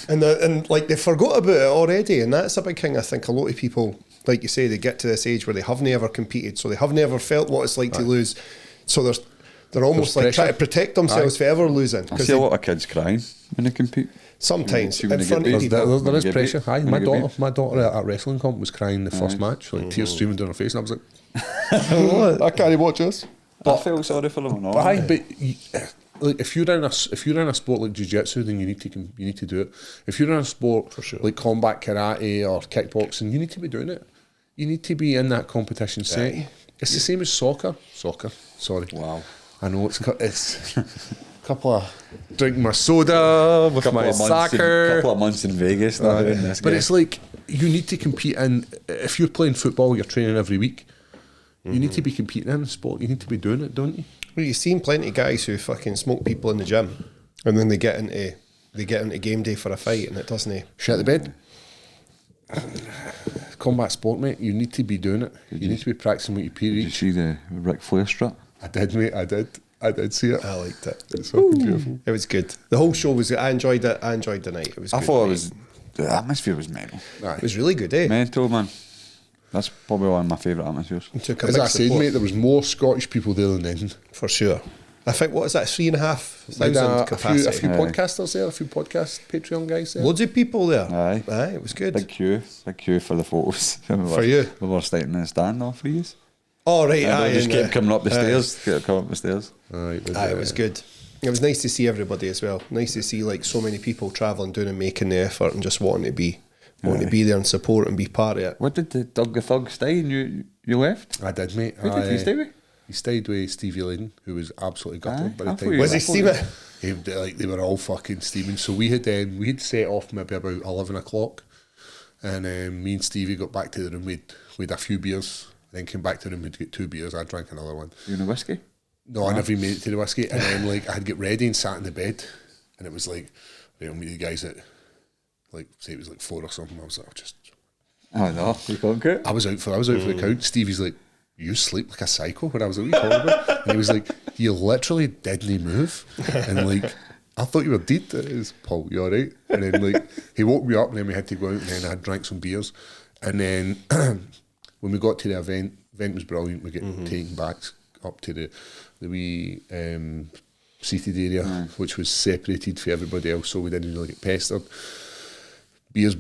and like they forgot about it already, and that's a big thing. I think a lot of people, like you say, they get to this age where they haven't ever competed, so they haven't ever felt what it's like to lose. So they're almost like trying to protect themselves for ever losing. I see a lot of kids crying when they compete. Sometimes when in they front get of beat. people. There is get pressure. beat. Aye, When my you get daughter at wrestling comp was crying the first match, like tears streaming down her face, and I was like, I can't watch this. I feel sorry for them. but aye, but like if you're in a sport like jiu-jitsu, then you need to do it. If you're in a sport like combat karate or kickboxing, you need to be doing it. You need to be in that competition setting. It's the same as soccer. Sorry. Wow. I know it's a couple of drinking my soda with my soccer. Couple of months in Vegas. But it's like you need to compete in. If you're playing football, you're training every week. You need to be competing in sport. You need to be doing it, don't you? Well, you've seen plenty of guys who fucking smoke people in the gym, and then they get into game day for a fight, and it doesn't. Shit the bed. Combat sport, mate. You need to be doing it. You need to be practicing what you Did you preach. see the Ric Flair strut? I did, mate. I did see it. I liked it. It's fucking beautiful. It was good. The whole show was good. I enjoyed it. I enjoyed the night. It was. I good, thought mate. the atmosphere was mental. It was really good, eh? Mental, man. That's probably one of my favourite atmospheres. It took a As big I said, support, mate, there was more Scottish people there than Indian. for sure. I think what is that? 3,500 A capacity. few podcasters there, a few podcast Patreon guys there. Loads of people there. Aye. It was good. Big queue for the photos. For you? We were starting in the stand off for you. Oh right, And aye. they just and, kept coming up the aye. stairs. Kept coming up the stairs. It was good. It was nice to see everybody as well. Nice to see like so many people travelling down and making the effort and just wanting to be there and support and be part of it. What did the Doug the Thug stay and you left? I did, mate. Who did he stay with? He stayed with Stevie Layden, who was absolutely gutted by I the thought time. he Was he steaming? They were all fucking steaming. So we had set off maybe about 11 o'clock, and me and Stevie got back to the room. We'd a few beers, then came back to the room. We'd get 2 beers. I drank another one. You know whiskey? No, I never made it to the whiskey. And then like I'd get ready and sat in the bed, and it was like, right, I'll meet the guys at like say it was like 4 or something. I was like, Oh no, you can't get. I was out for the count. Stevie's like, you sleep like a psycho. When I was like, what are you talking about? And he was like, you literally didn't move. And like, I thought you were dead. It was, Paul, you alright? And then like, he woke me up and then we had to go out and then I drank some beers. And then when we got to the event was brilliant. We get taken back up to the wee seated area, which was separated for everybody else, so we didn't really get pestered. Beers.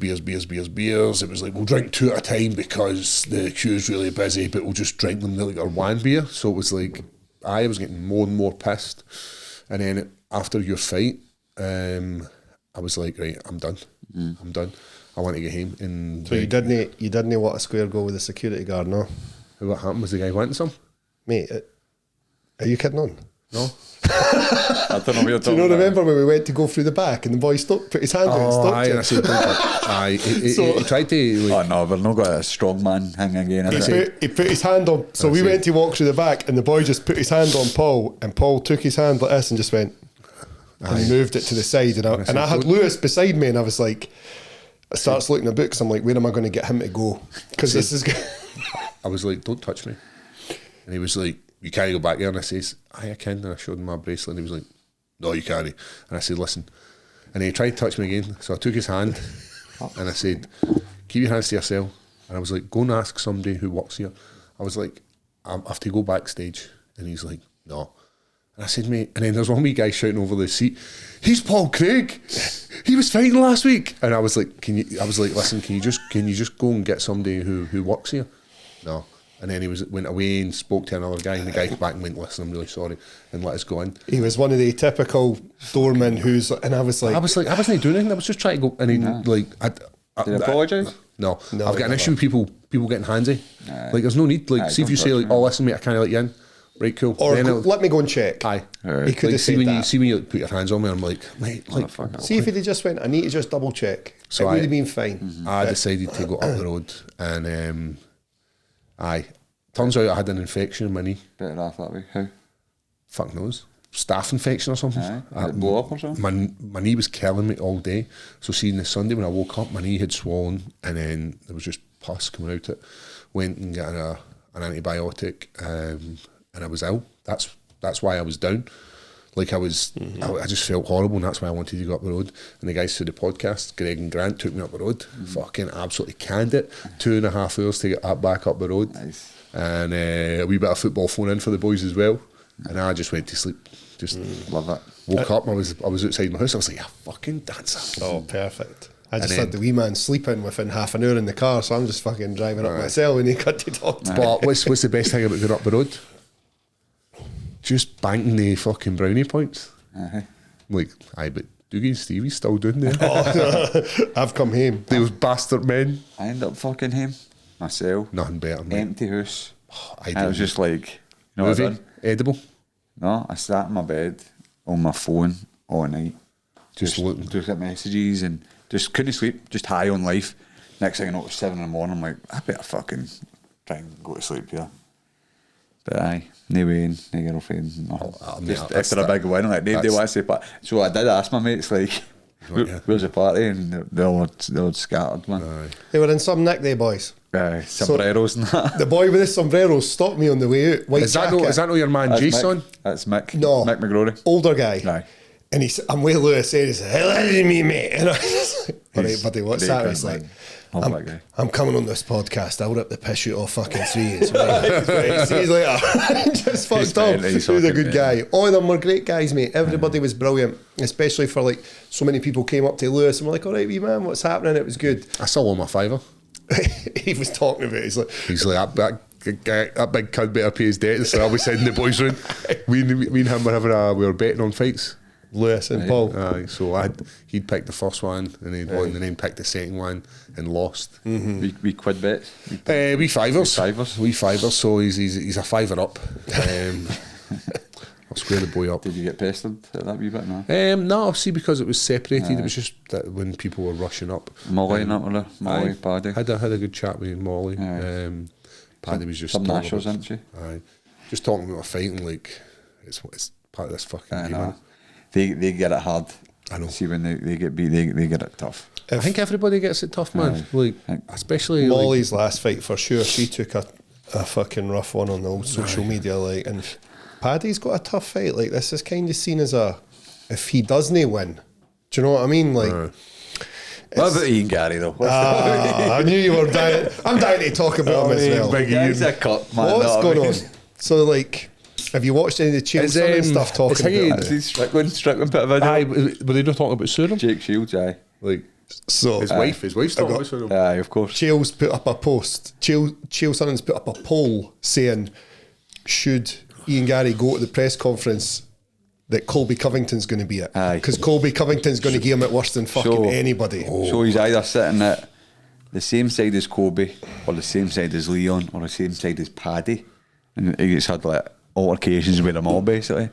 It was like, we'll drink 2 at a time because the queue's really busy, but we'll just drink them like our one beer. So it was like, I was getting more and more pissed. And then after your fight, I was like, right, I'm done. I'm done. I want to get home. And So you didn't want a square go with the security guard, no? what happened was the guy wanting some. Mate, are you kidding on? No. I don't know what you're Do you talking know, about. remember when we went to go through the back and the boy put his hand out and stopped aye, you? and I said, aye. He tried to. Like, Oh no, we've not got a strong man hanging again. He put his hand on, so we went to walk through the back and the boy just put his hand on Paul and Paul took his hand like this and just went and he moved it to the side and I had Lewis beside me and I was like, I starts looking at books, I'm like, where am I going to get him to go? Because this is I was like, don't touch me. And he was like, you can't go back there. And I says, I can. And I showed him my bracelet and he was like, no, you can't. And I said, listen. And he tried to touch me again. So I took his hand and I said, keep your hands to yourself. And I was like, go and ask somebody who works here. I was like, I have to go backstage. And he's like, no. And I said, mate, and then there's one wee guy shouting over the seat, he's Paul Craig. He was fighting last week. And I was like, listen, can you just go and get somebody who works here? No. And then he went away and spoke to another guy, and the guy came back and went, listen, I'm really sorry, and let us go in. he was one of the typical doormen and I was like, I wasn't doing anything, I was just trying to go, and he, Did he apologise? No, No, I've got an never. issue with people getting handsy. Like, there's no need. Like, Aye, see if you don't say, touch like, me. oh, listen, mate, I can't let you in. Right, cool. or Then let me go and check. aye. He could have see said when that. you like, put your hands on me, I'm like, mate, like, See if he'd have just went, I need to just double check. So it would I- have been fine. I decided to go up the road, and turns out I had an infection in my knee. Better off that way. How? Fuck knows. Staph infection or something. Aye. Did it blow up or something? My knee was killing me all day. So seeing the Sunday when I woke up, my knee had swollen and then there was just pus coming out it. Went and got an antibiotic and I was ill. That's why I was down. Like I was, I just felt horrible, and that's why I wanted to go up the road. And the guys through the podcast, Greg and Grant, took me up the road. Fucking absolutely canned it. 2.5 hours to get back up the road. Nice. And a wee bit of football phone in for the boys as well. And I just went to sleep. Just Love it. woke up. I was outside my house. I was like, fucking dancer. Oh, perfect. I just And had then- the wee man sleeping within half an hour in the car, so I'm just fucking driving up myself and he got to talk to me. But what's the best thing about going up the road? Just banking the fucking brownie points. Aye. Like, aye, but Doogie and Stevie's still doing there. I've come home. Those bastard men. I ended up fucking him myself. Nothing better, mate. Empty house. I And it was did. just like, you know what I Movie, done? edible. No, I sat in my bed on my phone all night. Just looking. Just at messages and just couldn't sleep, just high on life. Next thing I know, it was 7 in the morning. I'm like, I better fucking try and go to sleep here. But aye, no way in, no girlfriend, nothing. mate, Just that's after a big win, like, nobody that's- wants to party. So I did ask my mates, like, yeah. where's the party? And they all scattered, man. They were in some nick day, boys. Sombreros and that. The boy with his sombrero stopped me on the way out. White Is that jacket. not your man That's Jason? Mick. That's Mick. No. Mick McGrory. Older guy. Aye. And I'm with Lewis and he said, hey, listen to me, mate. And I was like, all right, He's buddy, what's dead that? good, He's like, man. Love that guy. I'm coming on this podcast. I'll rip the piss out of fucking three. It's right. See you later. Just fucked up. dead, he's He was a fucking good dead. guy. All of them were great guys, mate. Everybody was brilliant, especially for like so many people came up to Lewis and were like, all right, wee man, what's happening? It was good. I still owe him a fiver. He was talking about it. He's like, that big cunt better pay his debt. So I was sending the boys round. Me and him we were betting on fights. Lewis and Paul. Aye, so he'd picked the first one and he'd won, and then picked the second one and lost. We quid bets. We fivers. Fivers. We fivers. So he's a fiver up. I'll square the boy up. Did you get pestered at that wee bit? No. No, see, because it was separated. It was just that when people were rushing up. Molly and that were there. Molly, Aye. Paddy. Had a good chat with Molly. Aye. Paddy was just Some talking nashers, about- isn't she? Aye, just talking about a fighting like it's part of this fucking I game. know. man. They get it hard. I know. See, when they get beat, they get it tough. I think everybody gets it tough, man. Like especially like, Molly's last fight for sure. She took a fucking rough one on the old social media, like, and Paddy's got a tough fight. Like, this is kind of seen as a if he doesn't win. Do you know what I mean? Like, What about Ian Gary though? I knew you were dying. I'm dying to talk about him as well. big He's a cut, man. What's know what I going mean? on? So, like, Have you watched any of the Chael Sonnen stuff talking about it? Is Strickland put a video? Aye, were they not talking about suing him? Jake Shields, aye. Like, So his wife's talking about suing him. Aye, of course. Chael's put up a post. Chael Sonnen's put up a poll saying, should Ian Gary go to the press conference that Colby Covington's going to be at? Aye. Because Colby Covington's going to give him it worse than fucking anybody. So he's either sitting at the same side as Kobe, or the same side as Leon, or the same side as Paddy, and he's had like altercations with them all basically.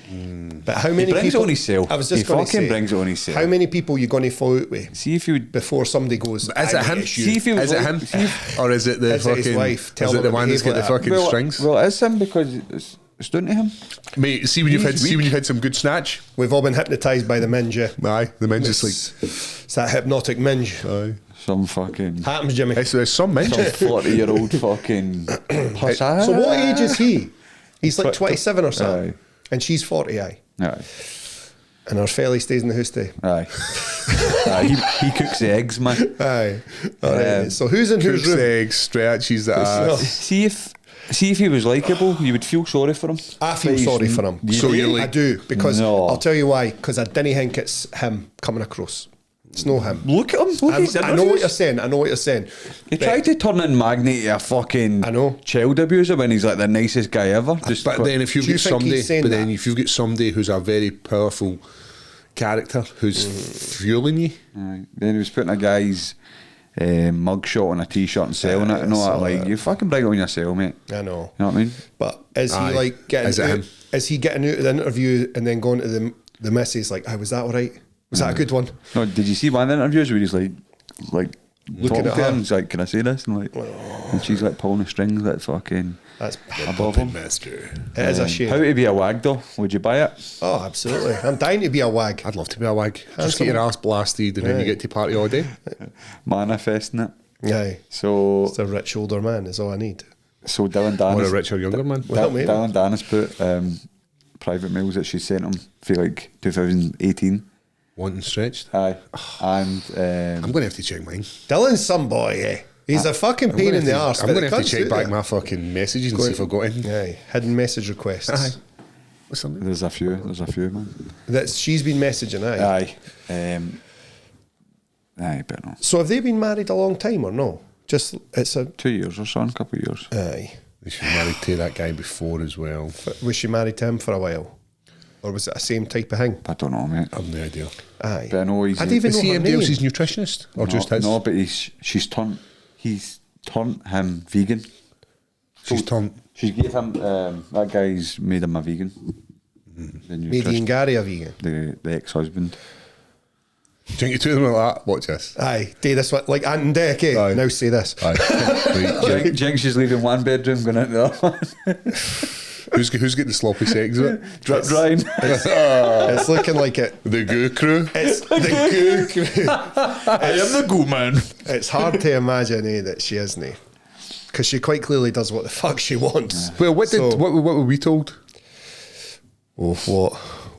But how many brings people? it on himself. I was just He going to fucking say, brings it on himself. How many people are you going to fall out with See if you would. before somebody goes? Is "I it him? miss you"? See if he was Is it like- him? see if- Or is it the Is it his fucking... wife? Tell Is it him the to one that's behave got the like that. fucking strings? Well, it's him because it's done to him. Mate, see when you've He's weak. had some good snatch? We've all been hypnotised by the minge. Yeah. Aye, the men's just It's that hypnotic minge. like... Aye. Some fucking Happens, Jimmy. It's some men's. some 40-year-old fucking. So what age is he? He's like 27 or something. Aye. And she's 40, aye. Aye. And our felly stays in the house day. Aye. Aye, he cooks the eggs, man. Aye. All right. So who's in whose Cooks room? eggs, stretches the No. ass. See if he was likeable, you would feel sorry for him. I feel But he's- sorry for him. So you're like- I do, because No. I'll tell you why. Because I didn't think it's him coming across. It's no him. Look at him. Look at his I know what interviews. you're saying. I know what you're saying. He But tried to turn in Magni to a fucking I know. child abuser when he's like the nicest guy ever. Just But then if you've Do you got think somebody, he's saying but then that? if you've got somebody who's a very powerful character who's fueling you, Aye. Then he was putting a guy's mugshot on a t-shirt and selling it and all that. Like, you fucking bring it on yourself, mate. I know. You know what I mean? But is Aye. he like getting Is it out, him? is he getting out of the interview and then going to the missus like, was that all right? Was that a good one? No, did you see one of the interviews where he's like Looking talking at to her her. and he's like, can I say this? And like, and she's like pulling the strings like fucking That's above him. master. it is a shame. How to be a wag though? Would you buy it? Oh, absolutely. I'm dying to be a wag. I'd love to be a wag. Just Handsome. get your ass blasted and then you Aye. get to party all day. Manifesting it. Aye. So It's a rich older man is all I need. Dylan Dan Or a has, richer younger man. Well, mate. Dylan Dan has put private mails that she sent him for like 2018. Wanting stretched. Aye. And I'm going to have to check mine. Dylan's some boy, eh? He's a fucking I'm pain gonna in the have to- arse. I'm going to have to check back my fucking messages and see if I've got any. Aye. Hidden message requests. Aye. What's something? there's a few, man. She's been messaging, aye. Aye, but no. So have they been married a long time or no? Just it's a 2 years or so, a couple of years. aye. She married to that guy before as well. Was she married to him for a while, or was it a same type of thing? I don't know, mate. I've no idea. Aye. But I know he's. I didn't even Is know he her anybody name. else's nutritionist or just his? No, but he's turned him vegan. She's turned. She gave him that guy's made him a vegan. The Made nutrition- Ian Gary a vegan. the ex-husband. Drink you to them like that. Watch this. Aye. Do this one like Ant and Dec, eh? Aye. Now say this. Aye. Right, Jinx is leaving one bedroom, going into the other one. who's getting the sloppy sex of it? Drip drying. It's looking like it. The Goo Crew. It's the goo crew. I am the goo man. It's hard to imagine, eh, that she isn't, because she quite clearly does what the fuck she wants. Well, what So- what were we told Oh,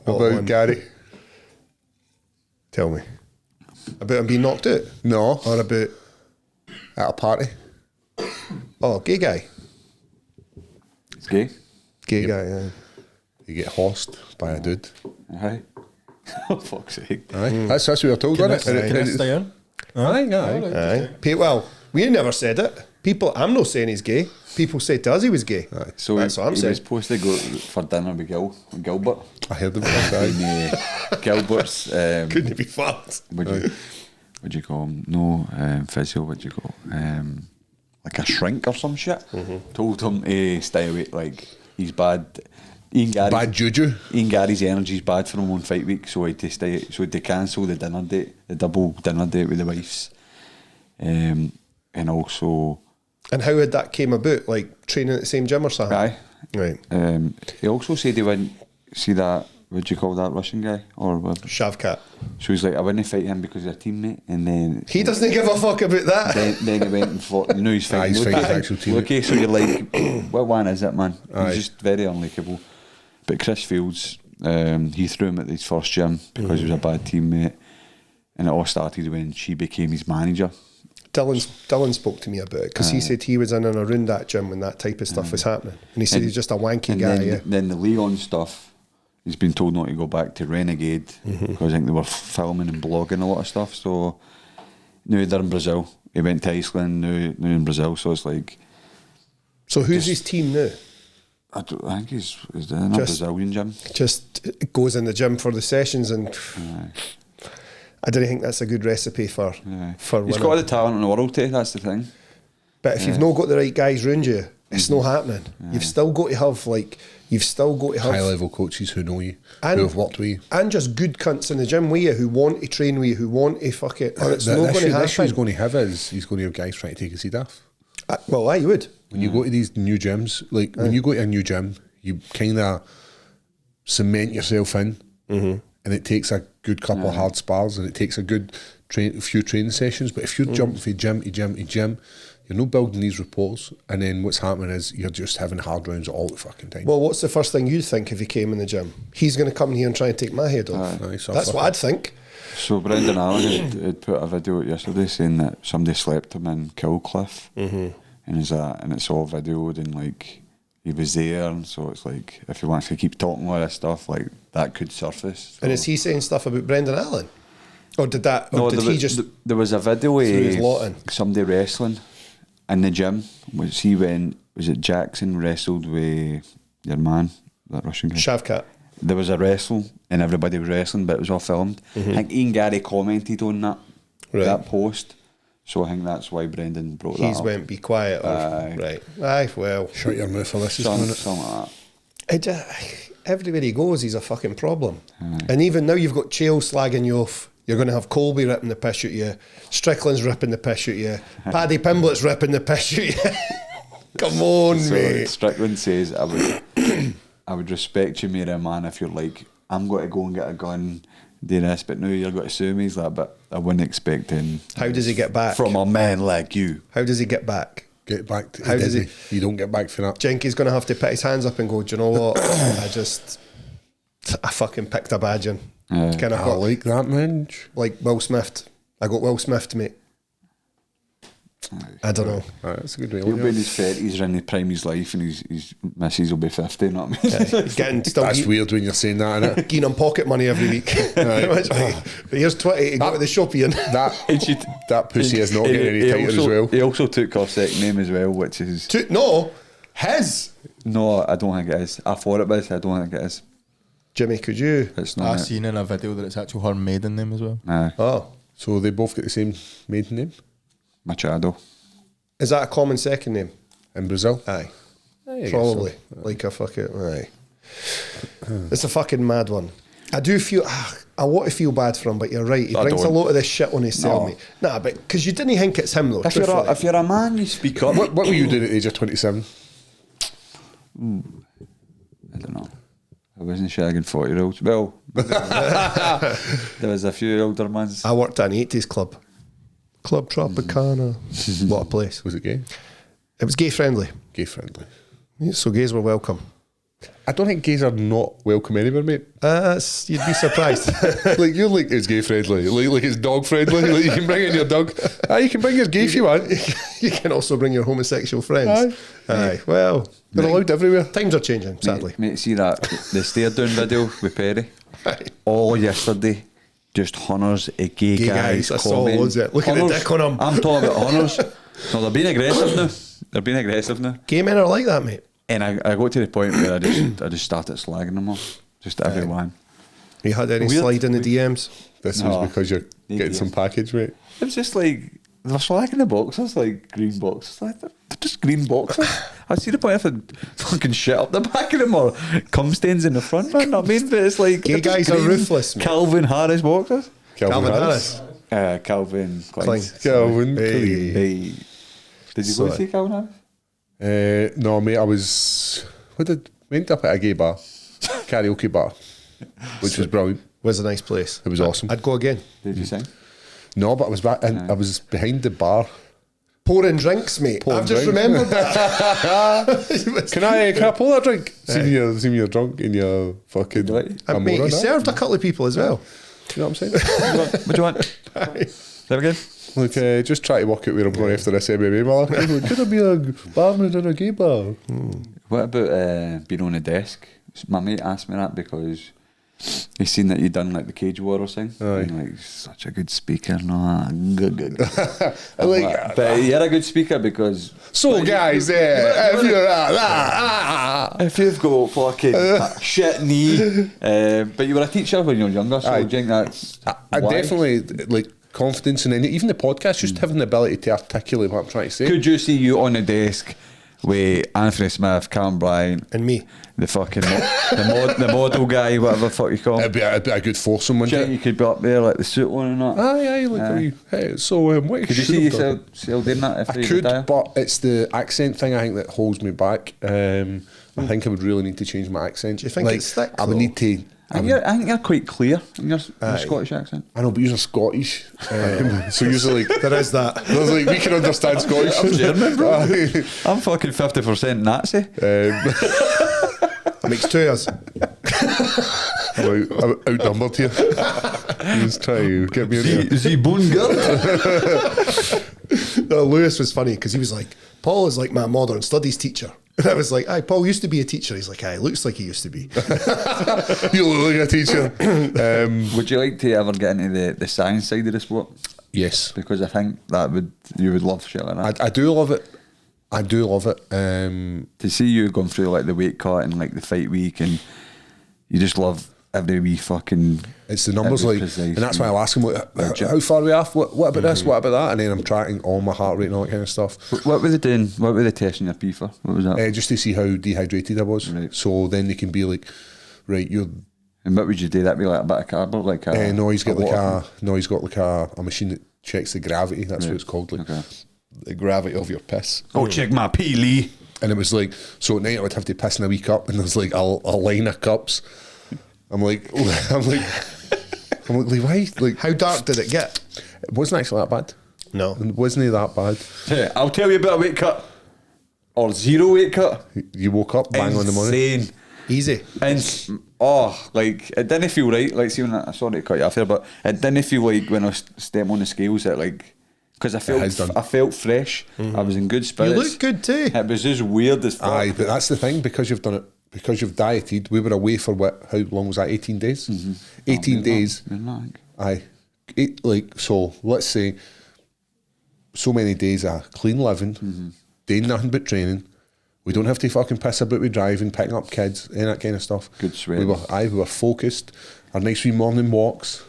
what about one? Gary? Tell me about him being knocked out, No, or about at a party. gay guy, It's gay. gay guy. Yeah. You get horsed by a dude. Aye. Oh, fuck's sake. Aye, that's what we were told, wasn't it? Can I stay in? Aye, aye. Aye. Well, we never said it. People, I'm not saying he's gay. People say to us he was gay. So That's what I'm he saying. was supposed to go for dinner with Gilbert. I heard about that. And, Gilbert's Couldn't be fucked. would you call him? No, physio. What'd you call? Like a shrink or some shit. Told him to stay away. Like he's bad. Bad juju. Ian Gary's energy's bad for him on fight week, so he had to stay. So he had to cancel the dinner date, the double dinner date with the wives, and also. And how had that came about? Like training at the same gym or something? Aye. Right. He also said he went see that. What do you call that Russian guy or whatever? Shavkat. So he's like, I wouldn't fight him because he's a teammate, and then He doesn't give a fuck about that. then he went and fought. You know, he's fighting. he's fighting his Luke. actual teammate. Okay, so you're like, what one is it, man? Aye. He's just very unlikable. But Chris Fields, he threw him at his first gym because he was a bad teammate, and it all started when she became his manager. Dylan spoke to me about it because he said he was in and around that gym when that type of stuff was happening, and he said he's just a wanky and guy. then the Leon stuff, he's been told not to go back to Renegade because I think they were filming and blogging a lot of stuff. So now they're in Brazil. He went to Iceland, now in Brazil. So it's like. So who's his team now? I think he's in a Brazilian gym. Just goes in the gym for the sessions, and I don't think that's a good recipe for He's winning. got all the talent in the world, too. That's the thing. But if you've not got the right guys around you, it's not happening. You've still got to have high level coaches who know you, and, who have worked with you, and just good cunts in the gym with you who want to train with you, who want to fuck it. And it's not going to happen. The issue he's going to have is he's going to have guys trying to take his head off. Well, you would. When you go to these new gyms, like when you go to a new gym, you kind of cement yourself in, and it takes a good couple of hard spars, and it takes a good few training sessions. But if you're jumping from gym to gym to gym, you're not building these reports, and then what's happening is you're just having hard rounds all the fucking time. Well, what's the first thing you'd think if he came in the gym? He's going to come in here and try and take my head off. That's what I'd think. So Brendan Allen had put a video out yesterday saying that somebody slept him in Killcliff, and it's all videoed, and like he was there, and so it's like if he wants to keep talking all this stuff, like that could surface. So. And is he saying stuff about Brendan Allen, or did that? Or No, did he just? there was a video his lot in? of somebody wrestling in the gym. Was it Jackson wrestled with your man, that Russian guy? Shavkat. There was a wrestle and everybody was wrestling, but it was all filmed. I think Ian Gary commented on that post, so I think that's why Brendan brought that up. He's went be quiet. Right. Aye, well. Shut your mouth for this. Something like that. Everywhere he goes, he's a fucking problem. And even now you've got Chael slagging you off. You're going to have Colby ripping the piss at you. Strickland's ripping the piss at you. Paddy Pimblett's ripping the piss at you. Come on, So mate. Strickland says, I would respect you more, man, if you're like, I'm going to go and get a gun, do this, but now you're going to sue me. He's like, but I wouldn't expect him. How does he get back? From a man like you. How does he get back? Get back to How does he? You don't get back for that. Jenky's going to have to put his hands up and go, do you know what? I fucking picked a badge in. Kind of I like that, man. like Will Smith. I got Will Smith, mate. I don't know. That's a good way. He'll be in his 30s or in the prime of his life, and his missus will be 50, you know what I mean? He's getting still That's weird when you're saying that, isn't it? keen on pocket money every week. But here's 20 to go to the shopping. That pussy is not getting any tighter as well. He also took her second name as well, which is... No, his. No, I don't think it is. I thought it was, I don't think it is. Jimmy, could you? It's I not. seen in a video that it's actually her maiden name as well. Nah, Oh, So they both get the same maiden name Machado. is that a common second name? in Brazil. Aye, I guess probably. so. Like a fucking aye. It's a fucking mad one. I do feel. I want to feel bad for him, but you're right. He I brings a don't. lot of this shit on his cell, No. mate. Nah, but because you didn't think it's him though. Truthfully. If you're a man, you speak up. What were you doing at the age of 27? I don't know. I wasn't shagging 40-year-olds. Well, there was a few older ones. I worked at an 80s club. Club Tropicana. What a place. Was it gay? It was gay friendly. Gay friendly. So gays were welcome. I don't think gays are not welcome anywhere, mate. You'd be surprised. Like you're like it's gay friendly, like it's dog friendly. Like you can bring in your dog. You can bring your gay if you want. You can also bring your homosexual friends. Aye. Well, They're allowed everywhere. times are changing, sadly. Mate, see that the stare down video with Perry? Aye. All yesterday, just hunters of gay guys. I saw commenting. loads of it. Look at the Hunters. dick on 'em. I'm talking about hunters. No, they're being aggressive now. They're being aggressive now. Gay men are like that, mate. And I got to the point where I just started slagging them off. Just everyone. You had any Weird. slide in the DMs? This No. was because you're getting some package, mate. It was just like, they're slagging the boxers, like green boxers. Like, they're just green boxers. I see the point if I fucking shit up the back of them or cum stains in the front, man. Know what I mean? But it's like, Gay they're just guys are green ruthless, mate. Calvin Harris boxers. Calvin Harris. Calvin Klein. Klein. Calvin. Hey. Hey. Did you go So- see Calvin Harris? No, mate. I went up at a gay bar, karaoke bar, which was brilliant. Was a nice place. It was awesome. I'd go again. Did you sing? No, but I was back and I was behind the bar. Pouring drinks, mate. Pouring I've just drinks. remembered that. Can I pull that drink? See me you're drunk and you're fucking. Right. I'm Mate, on he that. served a couple of people as well. You know what I'm saying? What do you want? There we go. Like, just try to work out where I'm going after this MMA malak. Like, could I be a barman in a gay bar? What about being on a desk? My mate asked me that because he's seen that you done like the Cage Warriors thing. Aye. And like, such a good speaker. No, good. I like, But you're a good speaker because. so like, guys, if you're if you've got fucking shit knee, but you were a teacher when you were younger, so Aye. I think that's. I why. definitely like confidence in any, even the podcast, just having the ability to articulate what I'm trying to say. Could you see you on the desk with Anthony Smith, Cam Bryant, And me. the fucking the model guy, whatever the fuck you call him? It'd be a good foursome, Do you think wouldn't you it? could be up there like the suit on and that? Aye, like Aye. hey, so what Could you should see have done? yourself still doing that if I you could, retire? but it's the accent thing I think that holds me back. I think I would really need to change my accent. Do you think it's thick, I would though? need to. I think you're quite clear in your Scottish accent. I know, but you're Scottish, so usually like There is that. there's like we can understand Scottish. I'm German, bro. Aye. I'm fucking 50% Nazi. That makes two of us. I'm outnumbered here. Just try to get me in there. The Bungard. No, Lewis was funny because he was like, Paul is like my modern studies teacher. And I was like, aye, Paul used to be a teacher. He's like, aye, looks like he used to be. You look like a teacher. Would you like to ever get into the science side of the sport? Yes, Because I think you would love shit like that. I do love it. I do love it. To see you going through like the weight cut and like the fight week, and you just love every wee fucking. It's the numbers, every like, precise and that's why I'll ask him, how far are we off? What about this? What about that? And then I'm tracking all my heart rate and all that kind of stuff. What were they doing? What were they testing your pee for? What was that? Just to see how dehydrated I was. Right. So then they can be like, right, you're. And what would you do? That be like a bit of carb or like a. No, he's got like water a machine that checks the gravity. That's what it's called, like Okay. the gravity of your piss. Oh, check my pee, Lee. And it was like, so at night I would have to piss in a wee cup, and there's like a line of cups. I'm like, Lee, why? Like, How dark did it get? it wasn't actually that bad. No. It wasn't that bad. Hey, I'll tell you about a weight cut or zero weight cut. You woke up bang on the money. Insane. Easy. And like it didn't feel right. Like, see, when sorry to cut you off here, but it didn't feel like when I stepped on the scales that like, because I has done. felt fresh. I was in good You spirits. look good too. It was just weird as fuck. Aye, but that's the thing, because you've done it, because you've dieted. We were away for how long was that? 18 days. 18 days. Aye, so let's say so many days of clean living, doing nothing but training. We don't have to fucking piss about with driving, picking up kids, and that kind of stuff. Good sweat. We were focused. Our nice wee morning walks.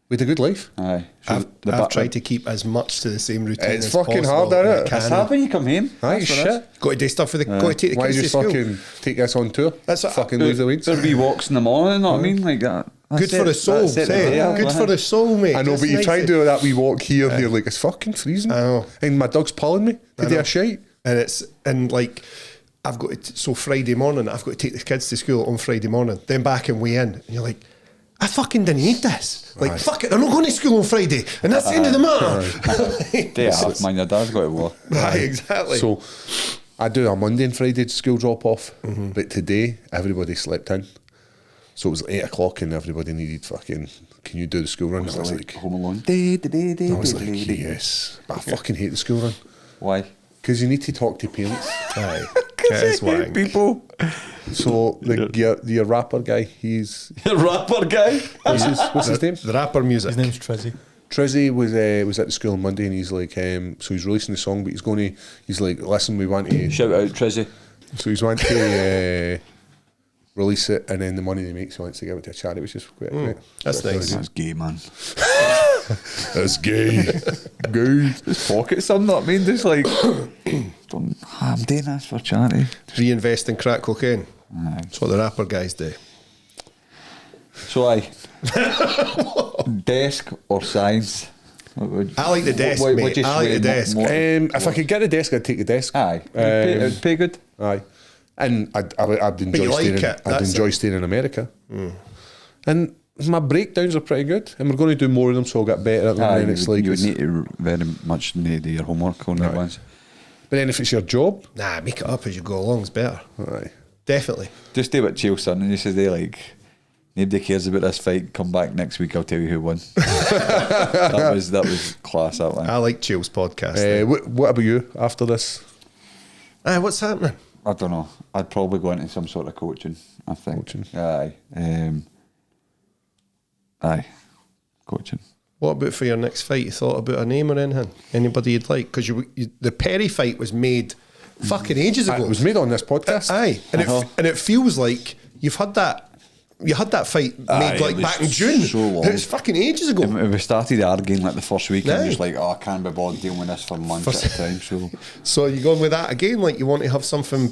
We had a good life. Aye. So I've tried to keep as much to the same routine It's as fucking possible. hard, isn't it? It's hard when you come home. Aye, That's what it is. shit. Got to do stuff for the. Got to take the Why kids did to you school. fucking take this on tour? That's what- fucking lose the weights. There'd be walks in the morning, you know what I mean? Like that. Good for the soul. Say, good for the soul, mate. I know, That's but you nice. try and do that wee walk here, and you're like, it's fucking freezing. I know. And my dog's pulling me to do a shite. And like I've got to, so Friday morning I've got to take the kids to school on Friday morning, then back and weigh in, and you're like, I fucking didn't need this. Like, Aye. fuck it, they're not going to school on Friday, and that's the end of the matter. Day off, man. Your dad's got to work. Aye, exactly. So I do a Monday and Friday school drop off, but today everybody slept in. So it was 8 o'clock and everybody needed fucking, can you do the school run? I was like, Home Alone. I was like, yes. But I fucking hate the school run. Why? Because you need to talk to parents. Aye, Kes wank. People. So your rapper guy, he's Rapper guy. what's his name? The rapper music. His name's Trizzy. Trizzy was at the school on Monday, and he's like, so he's releasing the song, but he's like, listen, we want to, Shout out Trizzy. so he's wanting to release it, and then the money he makes, he wants to give it to a charity, which is quite great. That's nice. That's gay, man. That's gay. Gay. Just pocket some, know what I mean? Just like, I'm doing this for charity. Reinvest in crack cocaine. Aye. That's what the rapper guys do. So desk or science? What would I like the desk, what mate. you I like sway the desk. more- If I could get a desk, I'd take the desk. Aye. It'd pay good. Aye. And I'd enjoy you like staying. it, I'd that's enjoy it. staying in America. And my breakdowns are pretty good, and we're going to do more of them, so I'll get better at them. Aye, and it's like, you would need to very much need to do your homework on that ones. but then if it's your job, Nah, make it up as you go along is better. aye. Definitely. Just do what Chill's son and just say they like Nobody cares about this fight. Come back next week. I'll tell you who won. that was class. That one. I like Chill's podcast. What about you after this? What's happening? I don't know. I'd probably go into some sort of coaching. I think. Coaching. Aye. Coaching. What about for your next fight? You thought about a name or anything? Anybody you'd like? Because the Perry fight was made fucking ages ago. It was made on this podcast. Aye, and it feels like you've had that. You had that fight made like back in June. So long. It was fucking ages ago. We started arguing like the first week, and Aye. just like, I can't be bothered dealing with this for months at a time. So you going with that again? Like you want to have something,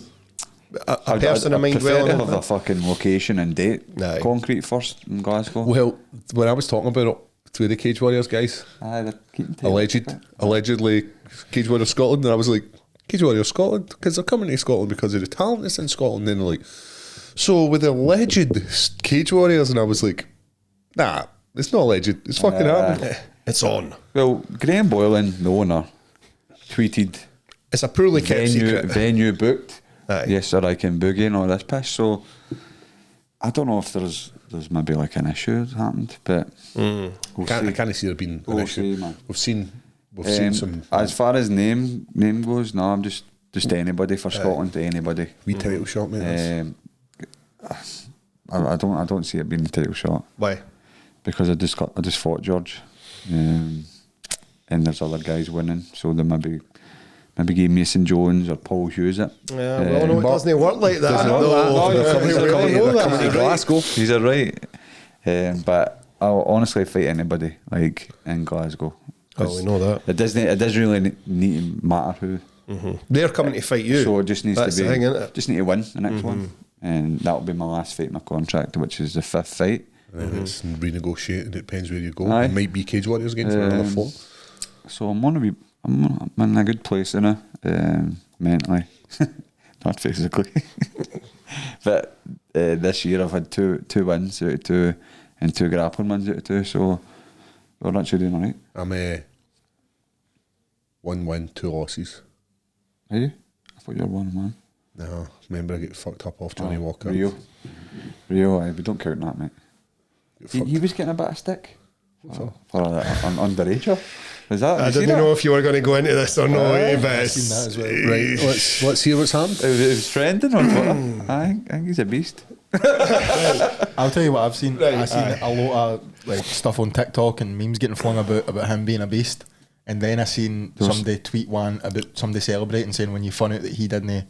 a person in mind prefer to dwelling have on? a fucking location and date Aye. concrete first in Glasgow. Well, when I was talking about it to the Cage Warriors guys, Aye, they're keeping tabs. allegedly Cage Warriors Scotland, and I was like, Cage Warriors Scotland? Because they're coming to Scotland because of the talent that's in Scotland. And they're like, so with the alleged Cage Warriors, and I was like, nah, it's not alleged. It's fucking happening. It's on. Well, Graham Boylan, the owner, tweeted It's a poorly kept secret. venue booked. Aye. Yes, sir, I can boogie and all this piss. So I don't know if there's maybe like an issue that happened, but we'll I see. can't see there being an We'll issue. see, man. We've seen some As far as name goes, no, I'm just anybody for Scotland to anybody. wee title shot, mate. that's- I don't see it being a title shot Why? because I just fought George, and there's other guys winning, so they maybe give Mason Jones or Paul Hughes it. Yeah, well, no, it doesn't work like that. Doesn't work No, like that. they're Coming to Glasgow. He's right, but I'll honestly fight anybody like in Glasgow. Oh, we know that. It doesn't really need to matter who. They're coming to fight you. So it just needs That's to the be thing, isn't it? just need to win the next one, and that'll be my last fight in my contract, which is the 5th fight. And then it's renegotiating. It depends where you go. Aye. It might be Cage Warriors again for another 4. So I'm in a good place, you know, mentally, not physically. But this year I've had two wins out of 2 and 2 grappling wins out of 2, so we're actually doing alright. I'm 1 win, 2 losses. Are you? I thought you were one man. No, remember I get fucked up off Johnny Walker. Rio, aye, we don't count that, mate. He was getting a bit of stick for an underager. Was that? I you seen didn't it? know if you were going to go into this or not, but I've it's, seen that as well. Right, let's hear what's happened. It was trending on Twitter. I think he's a beast. I'll tell you what I've seen. I've seen a lot of like stuff on TikTok and memes getting flung about him being a beast. And then I seen somebody tweet one about somebody celebrating, saying when you found out that he didn't,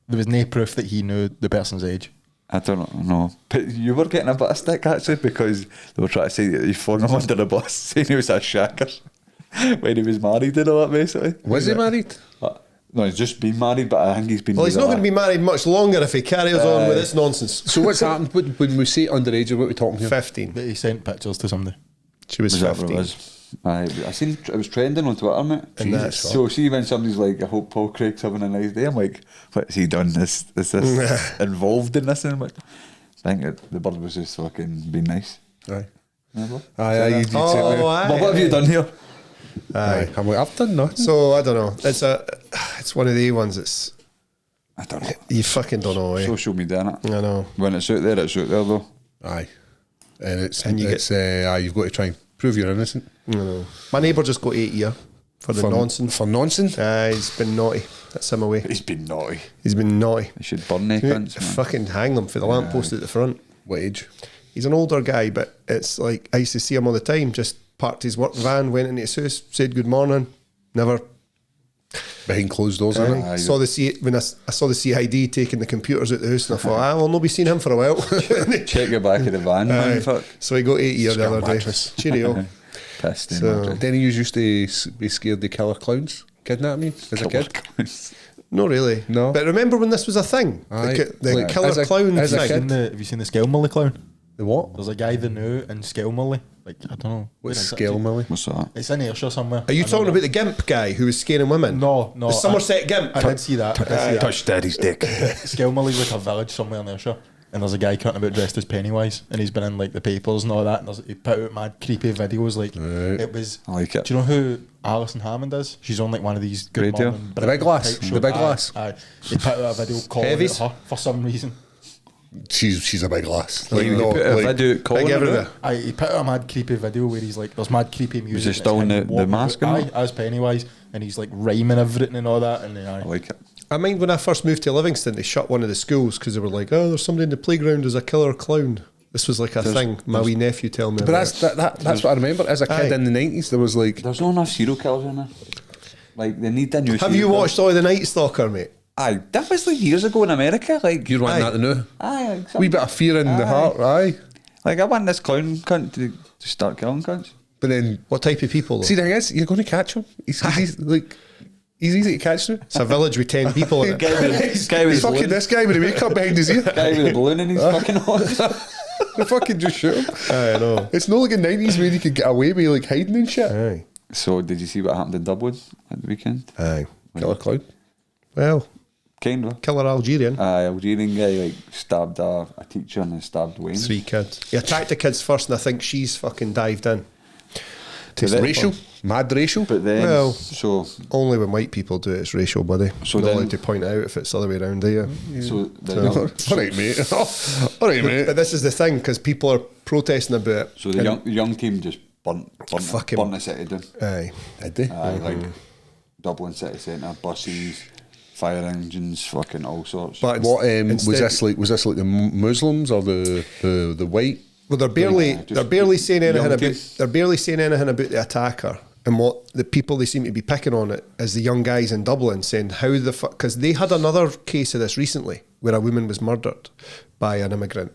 there was no proof that he knew the person's age. I don't know. But you were getting a bit of stick actually because they were trying to say that you flung him under the bus, saying he was a shacker when he was married and all that basically. Was he married? No, he's just been married, but I think he's been. well, he's not going to be married much longer if he carries on with this nonsense. So what's happened when we say underage? What are we talking here? 15. That he sent pictures to somebody. She was Was that what it 15. was? I seen it was trending on Twitter, mate. And that's- So see when somebody's like, I hope Paul Craig's having a nice day. I'm like, what's he done? Is this involved in this? And I'm like, I think the bird was just fucking being nice. Aye. Never. Aye, you Oh, said aye. But what have you done here? Aye. I'm like, I've done nothing. So I don't know. It's one of the ones that's I don't know. you fucking don't know. Eh? Social media, innit? I know. When it's out there though. Aye. And you you've got to try and prove you're innocent. I know. My neighbour just got 8 year for the nonsense. For nonsense? He's been naughty. That's him away. He's been naughty. He's been naughty. They should burn their cunts, man. Fucking hang them for the lamppost at the front. What age? He's an older guy, but it's like I used to see him all the time. Just parked his work van, went into his house, said good morning. Never. Behind closed doors, isn't it? Aye. Saw the when I saw the CID taking the computers out the house, and I thought, we'll not be seeing him for a while. Check your back of the van, man. Fuck. So he got 8 year the Scum other day. mattress. Cheerio. Pissed in So- mattress. Then he used to be scared of killer clowns. Kidnap me as a kid. Not really. No. But remember when this was a thing? Aye. The Like, killer as a- clown as a thing. kid. Have you seen the Skelmully clown? The what? There's a guy they knew in Skelmully. Like, I don't know. What's Where is it? scale, Millie? What's that? It's in Ayrshire somewhere. Are you I don't talking know. about the Gimp guy who was scaring women? No. The Somerset Gimp. I did see that. Touch daddy's dick. Skelmully's like a village somewhere in Ayrshire. And there's a guy cutting about dressed as Pennywise, and he's been in like the papers and all that. And he put out mad creepy videos. Like it was. I like it. Do you know who Alison Hammond is? She's on like one of these good Radio? morning The Big Lass. type The Big shows. Lass. Aye. He put out a video calling Heavies? out her for some reason. she's a big lass. Like, no, put a like, video Big calling everywhere. Aye, he put out a mad creepy video where he's like, there's mad creepy music. it still in and it's the him mask walking and about- Aye, as Pennywise, and he's like rhyming everything and all that, and then I aye. like it. I mind when I first moved to Livingston, they shut one of the schools because they were like, oh, there's somebody in the playground who's a killer clown. This was like a thing. My wee nephew told me But about. that's what I remember. As a kid Aye. in the 90s, there was like... There's not enough serial killers in there. Like, they need a new Have you serial watched all of the Night Stalker, mate? Aye, that was like years ago in America. Like, You're wanting Aye. that to know. aye, like, Wee bit of fear in the heart, aye. like I want this clown cunt to start killing cunts. But then... What type of people, though? See, the thing is, you're going to catch him. He's easy to catch now. It's a village with 10 people in it. Guy with the He's fucking balloon. this guy with the makeup behind his ear. Guy with a balloon in his fucking horse. They fucking just shoot him. I know. It's not like in the 90s where you could get away with like hiding and shit. Aye. So, did you see what happened in Dublin at the weekend? Aye. Killer clown. Well, Kind of. killer Algerian. Algerian guy like stabbed a teacher and then stabbed Wayne. 3 kids. He attacked the kids first, and I think she's fucking dived in. It's then- racial. Mad racial. But then, Well- so Only when white people do it, it's racial, buddy. So Not then- allowed to point out if it's the other way around, do you? the young, All right, mate. All right, mate. But this is the thing, because people are protesting about it. so the young team just burnt Fucking- the city down. Aye. Did they? Like Dublin city centre, buses, fire engines, fucking all sorts. But What was instead- this like? Was this like the Muslims or the white? Well, they're barely Yeah, just they're barely saying anything young about kids. they're barely saying anything about the attacker, and what the people they seem to be picking on it is the young guys in Dublin saying how the fuck, because they had another case of this recently where a woman was murdered by an immigrant,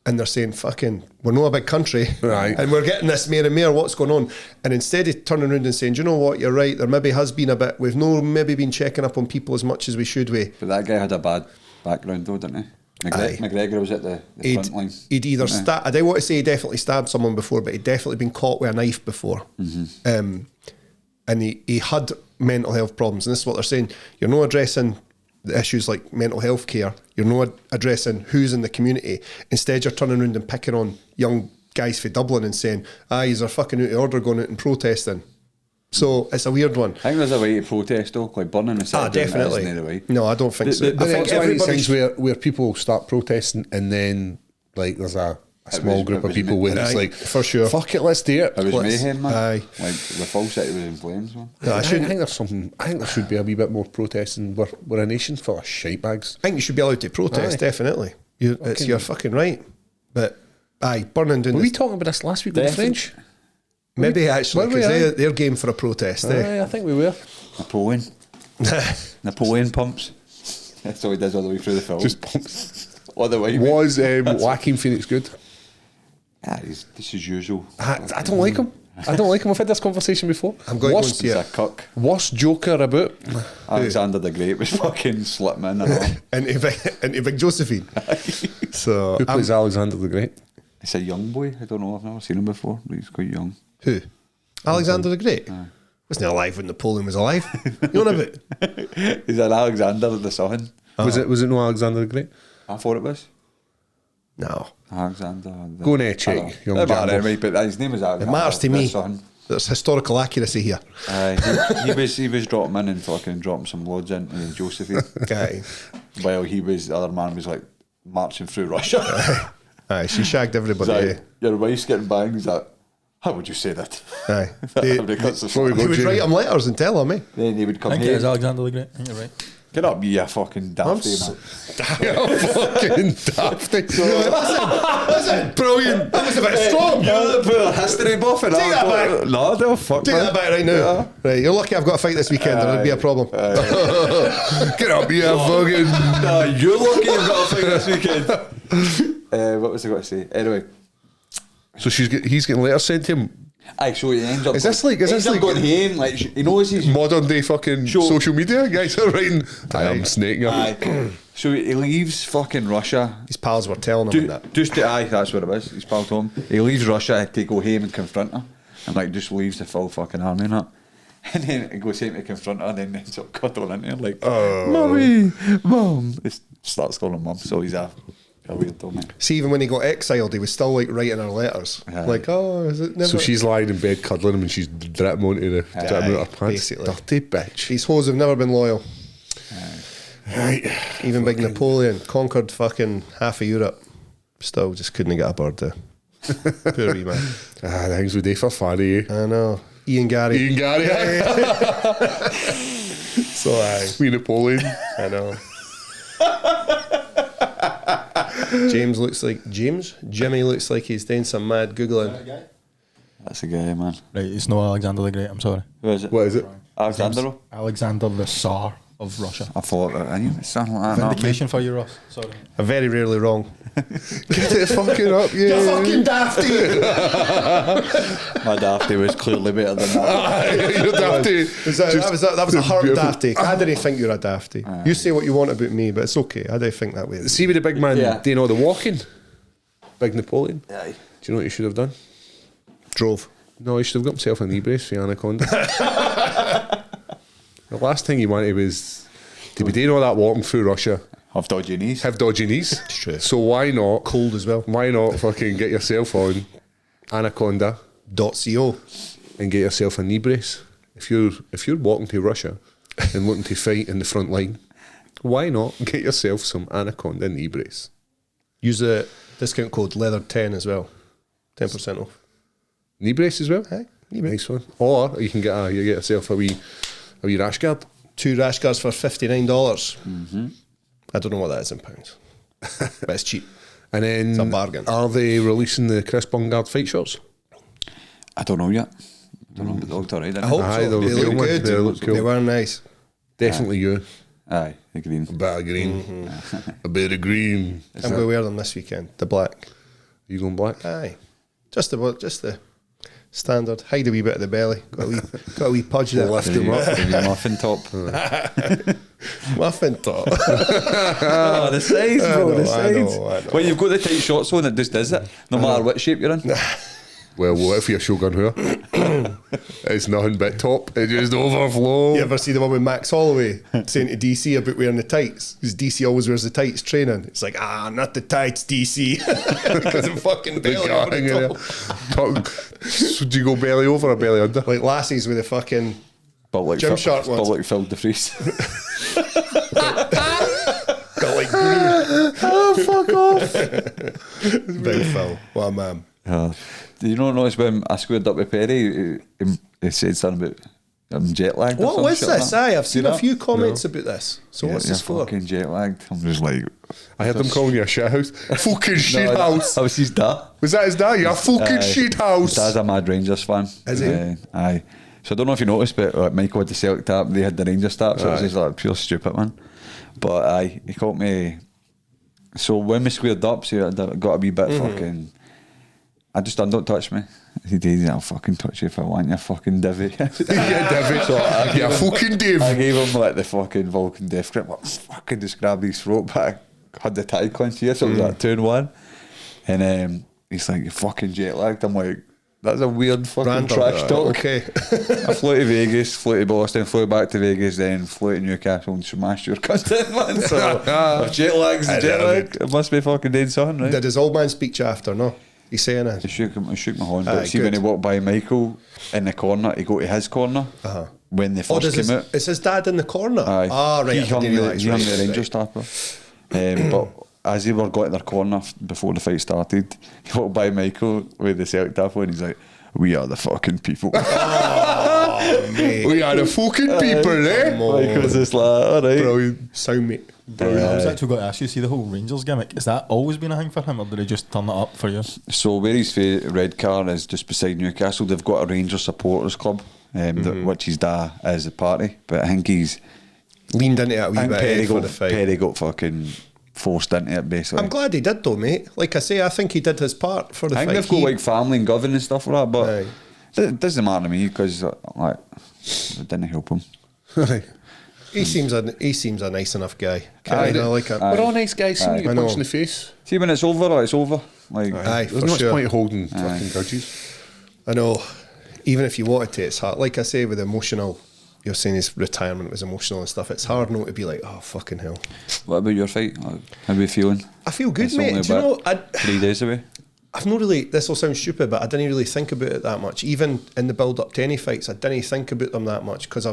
and they're saying fucking we're not a big country, Right. and we're getting this more and more. What's going on? And instead of turning around and saying, do you know what, you're right, there maybe has been a bit. We've no maybe been checking up on people as much as we should. But that guy had a bad background though, didn't he? Aye. McGregor was at the front line. He'd either didn't he? I don't want to say he definitely stabbed someone before, but he'd definitely been caught with a knife before. And he had mental health problems. And this is what they're saying. You're not addressing the issues like mental health care. You're not addressing who's in the community. Instead, you're turning around and picking on young guys for Dublin and saying, he's a fucking out of order going out and protesting. So it's a weird one. I think there's a way to protest though, like burning the city. down, that Definitely. isn't the way. No, I don't think so. The- I think It's one of these everybody things where people start protesting and then like there's a small was- group it of was people me- where it's Aye, like for sure. fuck it, let's do it. It was Let's- mayhem, man. aye. Like the full city was in flames, man. No, I think there's something. I think there should be a wee bit more protesting. We're a nation full of shite bags. I think you should be allowed to protest, Aye. definitely. You're fucking right. But burning down Were the we talking about this last week with the Definitely. French? maybe actually, were we, because aye? they're game for a protest. Aye, I think we were. Napoleon pumps. That's all he does all the way through the film. Just pumps. all the way. Was Joaquin Phoenix good? This is usual. I don't like him. I don't like him. I've had this conversation before. I'm going to go and worst, see He's a it. cuck. worst Joker about. Alexander the Great was fucking slipping in and all. into Big Josephine. So Who plays Alexander the Great? It's a young boy. I don't know. I've never seen him before. But he's quite young. who? Alexander the Great. Wasn't he alive when Napoleon was alive? You know about? He's an Alexander the son. Was it no Alexander the Great? I thought it was No. Alexander. Go and check, young Doesn't matter Jambo. anyway, but his name is It Alexander. matters to the me. son. There's historical accuracy here. He was dropping in and fucking dropping some loads into Josephine. Aye. While the other man was like marching through Russia. Aye, she shagged He's everybody. like, your wife's getting banged. He's like, how would you say that? Aye. Because of- Sorry, He would Jimmy. write him letters and tell him, eh? Then he would come I think it is here. Alexander the Great. I think you're right. Get up, you fucking dafty s- man. Fucking dafty. Listen, brilliant. That was a bit strong. You're the history buff and Take that back. No, don't fuck Take that back right now. Right, you're lucky I've got a fight this weekend, or it'd be a problem. Get up, you fucking. No, you're lucky you've got a fight this weekend. What was I going to say? Anyway. So he's getting letters sent to him. Aye, so he ends up. Is this like- is he this ends up like- going home? Like he knows he's. Modern day fucking Sure. social media guys are writing. I am snaking up. Aye. So he leaves fucking Russia. His pals were telling him that. Just to, aye, that's what it was. He's pal told him. He leaves Russia to go home and confront her, and like just leaves the full fucking army and that. And then he goes home to confront her, and then ends up cuddling into her like, "Mommy, mom." He starts calling her mum. So he's a weirdo, man. See, even when he got exiled, he was still like writing her letters. Aye. Like, oh, is it never? So she's lying in bed cuddling him and she's dripping onto the dripping out her pants. basically. Dirty bitch. These hoes have never been loyal. Right. Even big Napoleon conquered fucking half of Europe. Still just couldn't get a bird there. Poor wee man. Things we do for Farry, eh? I know. Ian Gary. Ian Gary, So aye. we Napoleon. I know. Jimmy looks like he's doing some mad Googling. That's a guy, man. Right, it's no Alexander the Great, I'm sorry. Who is it? What is it? Alexander? Alexander the Tsar of Russia. I thought I knew it sounded like that. Vindication for you, Ross. Sorry. I'm very rarely wrong. Get it fucking up, yeah. You fucking dafty! My dafty was clearly better than that. You're dafty. That was a hard beautiful. dafty. I didn't think you're a dafty. You say what you want about me, but it's okay. I don't think that way. See with the big man Yeah. doing all the walking? Big Napoleon. Aye. Do you know what he should have done? Drove. No, he should have got himself a knee brace for Anaconda. The last thing he wanted was to be doing all that walking through Russia, Have dodgy knees. have dodgy knees. True. So why not? Cold as well. Why not fucking get yourself on Anaconda .co. and get yourself a knee brace? If you're walking to Russia and looking to fight in the front line, why not get yourself some Anaconda knee brace? Use the discount code leather10 as well. 10% off. Knee brace as well? Aye, knee brace. Nice one. Or you can get yourself a wee rash guard. 2 rash guards for $59. I don't know what that is in pounds, but it's cheap. And then It's a bargain. Are they releasing the Chris Bungard fight shorts? I don't know yet. I don't know, but they looked alright, didn't I hope Aye, so. they They look look cool. good. They look cool. They were nice. Definitely you. Aye, the green. A bit of green. A bit of green. I'm going to wear them this weekend. The black. You going black? Aye. Just the standard. Hide a wee bit of the belly. Got a wee pudge there. Lift them up. The wee muffin top. Muffin top. Oh, the size, bro, the I know, size. I know. When you've got the tight shorts on, it just does it. No matter what shape you're in. Well, what if you're Shogun Hua? It's nothing but top. It just overflow. You ever see the one with Max Holloway saying to DC about wearing the tights? Because DC always wears the tights training. It's like, not the tights, DC. Because I'm fucking The belly guy over hanging the there. top. So do you go belly over or belly under? Like lassies with the fucking But like Gymshark ones. But like Phil DeFries. got like green. Oh, fuck off. Big Phil. What a man. Do you not notice when I squared up with Perry, he said something about jet lagged? or What some was shit like this? that? Aye, I've seen You a know? few comments about this. So Yeah, what's you're this for? fucking jet lagged. I'm just like, I heard them calling you a shit house. Fucking shit house. That was his dad. Was that his dad? You're a fucking shit house. His dad's a mad Rangers fan. Is he? Aye. So I don't know if you noticed, but Michael had the Celtic tap, they had the Rangers tap, so it was just like pure stupid, man. But aye, he caught me. So when we squared up, so I got a wee bit fucking. I just done, don't touch me. He did, I'll fucking touch you if I want, you fucking divvy. Yeah, David. So I Yeah, gave him- fucking Dave. I gave him like the fucking Vulcan death grip, like, fucking just grabbed his throat, but I had the tie clench here, so it was like 2-1. And he's like, you fucking jet lagged. I'm like, that's a weird fucking Random. trash talk. Okay. I flew to Vegas, flew to Boston, flew back to Vegas, then flew to Newcastle and smashed your cunt in, man. So if jet lag's the jet lag, it must be fucking doing something, right? Did his old man speak to you after? No. He's saying He it. shook my hand. Aye, But see, when good. he walked by Michael in the corner, he go to his corner when they first came out. Is his dad in the corner? Aye. Ah, right. He I hung didn't the, realise, he hung right, the Rangers tapper. But as they were going to their corner before the fight started, he walked by Michael with the Celtic tapper and he's like, "We are the fucking people." Oh, mate. We are the fucking people, eh? Michael's just like, all right. Brilliant. Sound mate. I was actually going to ask you, see the whole Rangers gimmick, has that always been a thing for him, or did he just turn it up for you? So where his red car is just beside Newcastle, they've got a Rangers supporters club, which his dad is a party. But I think he's Leaned into it a wee I think bit Perry for got, the fight. Perry got fucking forced into it basically. I'm glad he did though, mate. Like I say, I think he did his part for the I fight. think they've got like family and government and stuff like that, but Aye. it doesn't matter to me because like it didn't help him. He seems a nice enough guy. Aye. I like it. Aye. We're all nice guys. See me I get know. punched in the face. See, when it's over, it's over. Like Aye, There's for no much sure. point holding fucking grudges. I know. Even if you wanted to, it's hard. Like I say, with emotional, you're saying his retirement was emotional and stuff. It's hard not to be like, oh fucking hell. what about your fight? Like, how are you feeling? I feel good, It's mate. only Do you know? about 3 days away. I've not really. This will sound stupid, but I didn't really think about it that much. Even in the build up to any fights, I didn't think about them that much because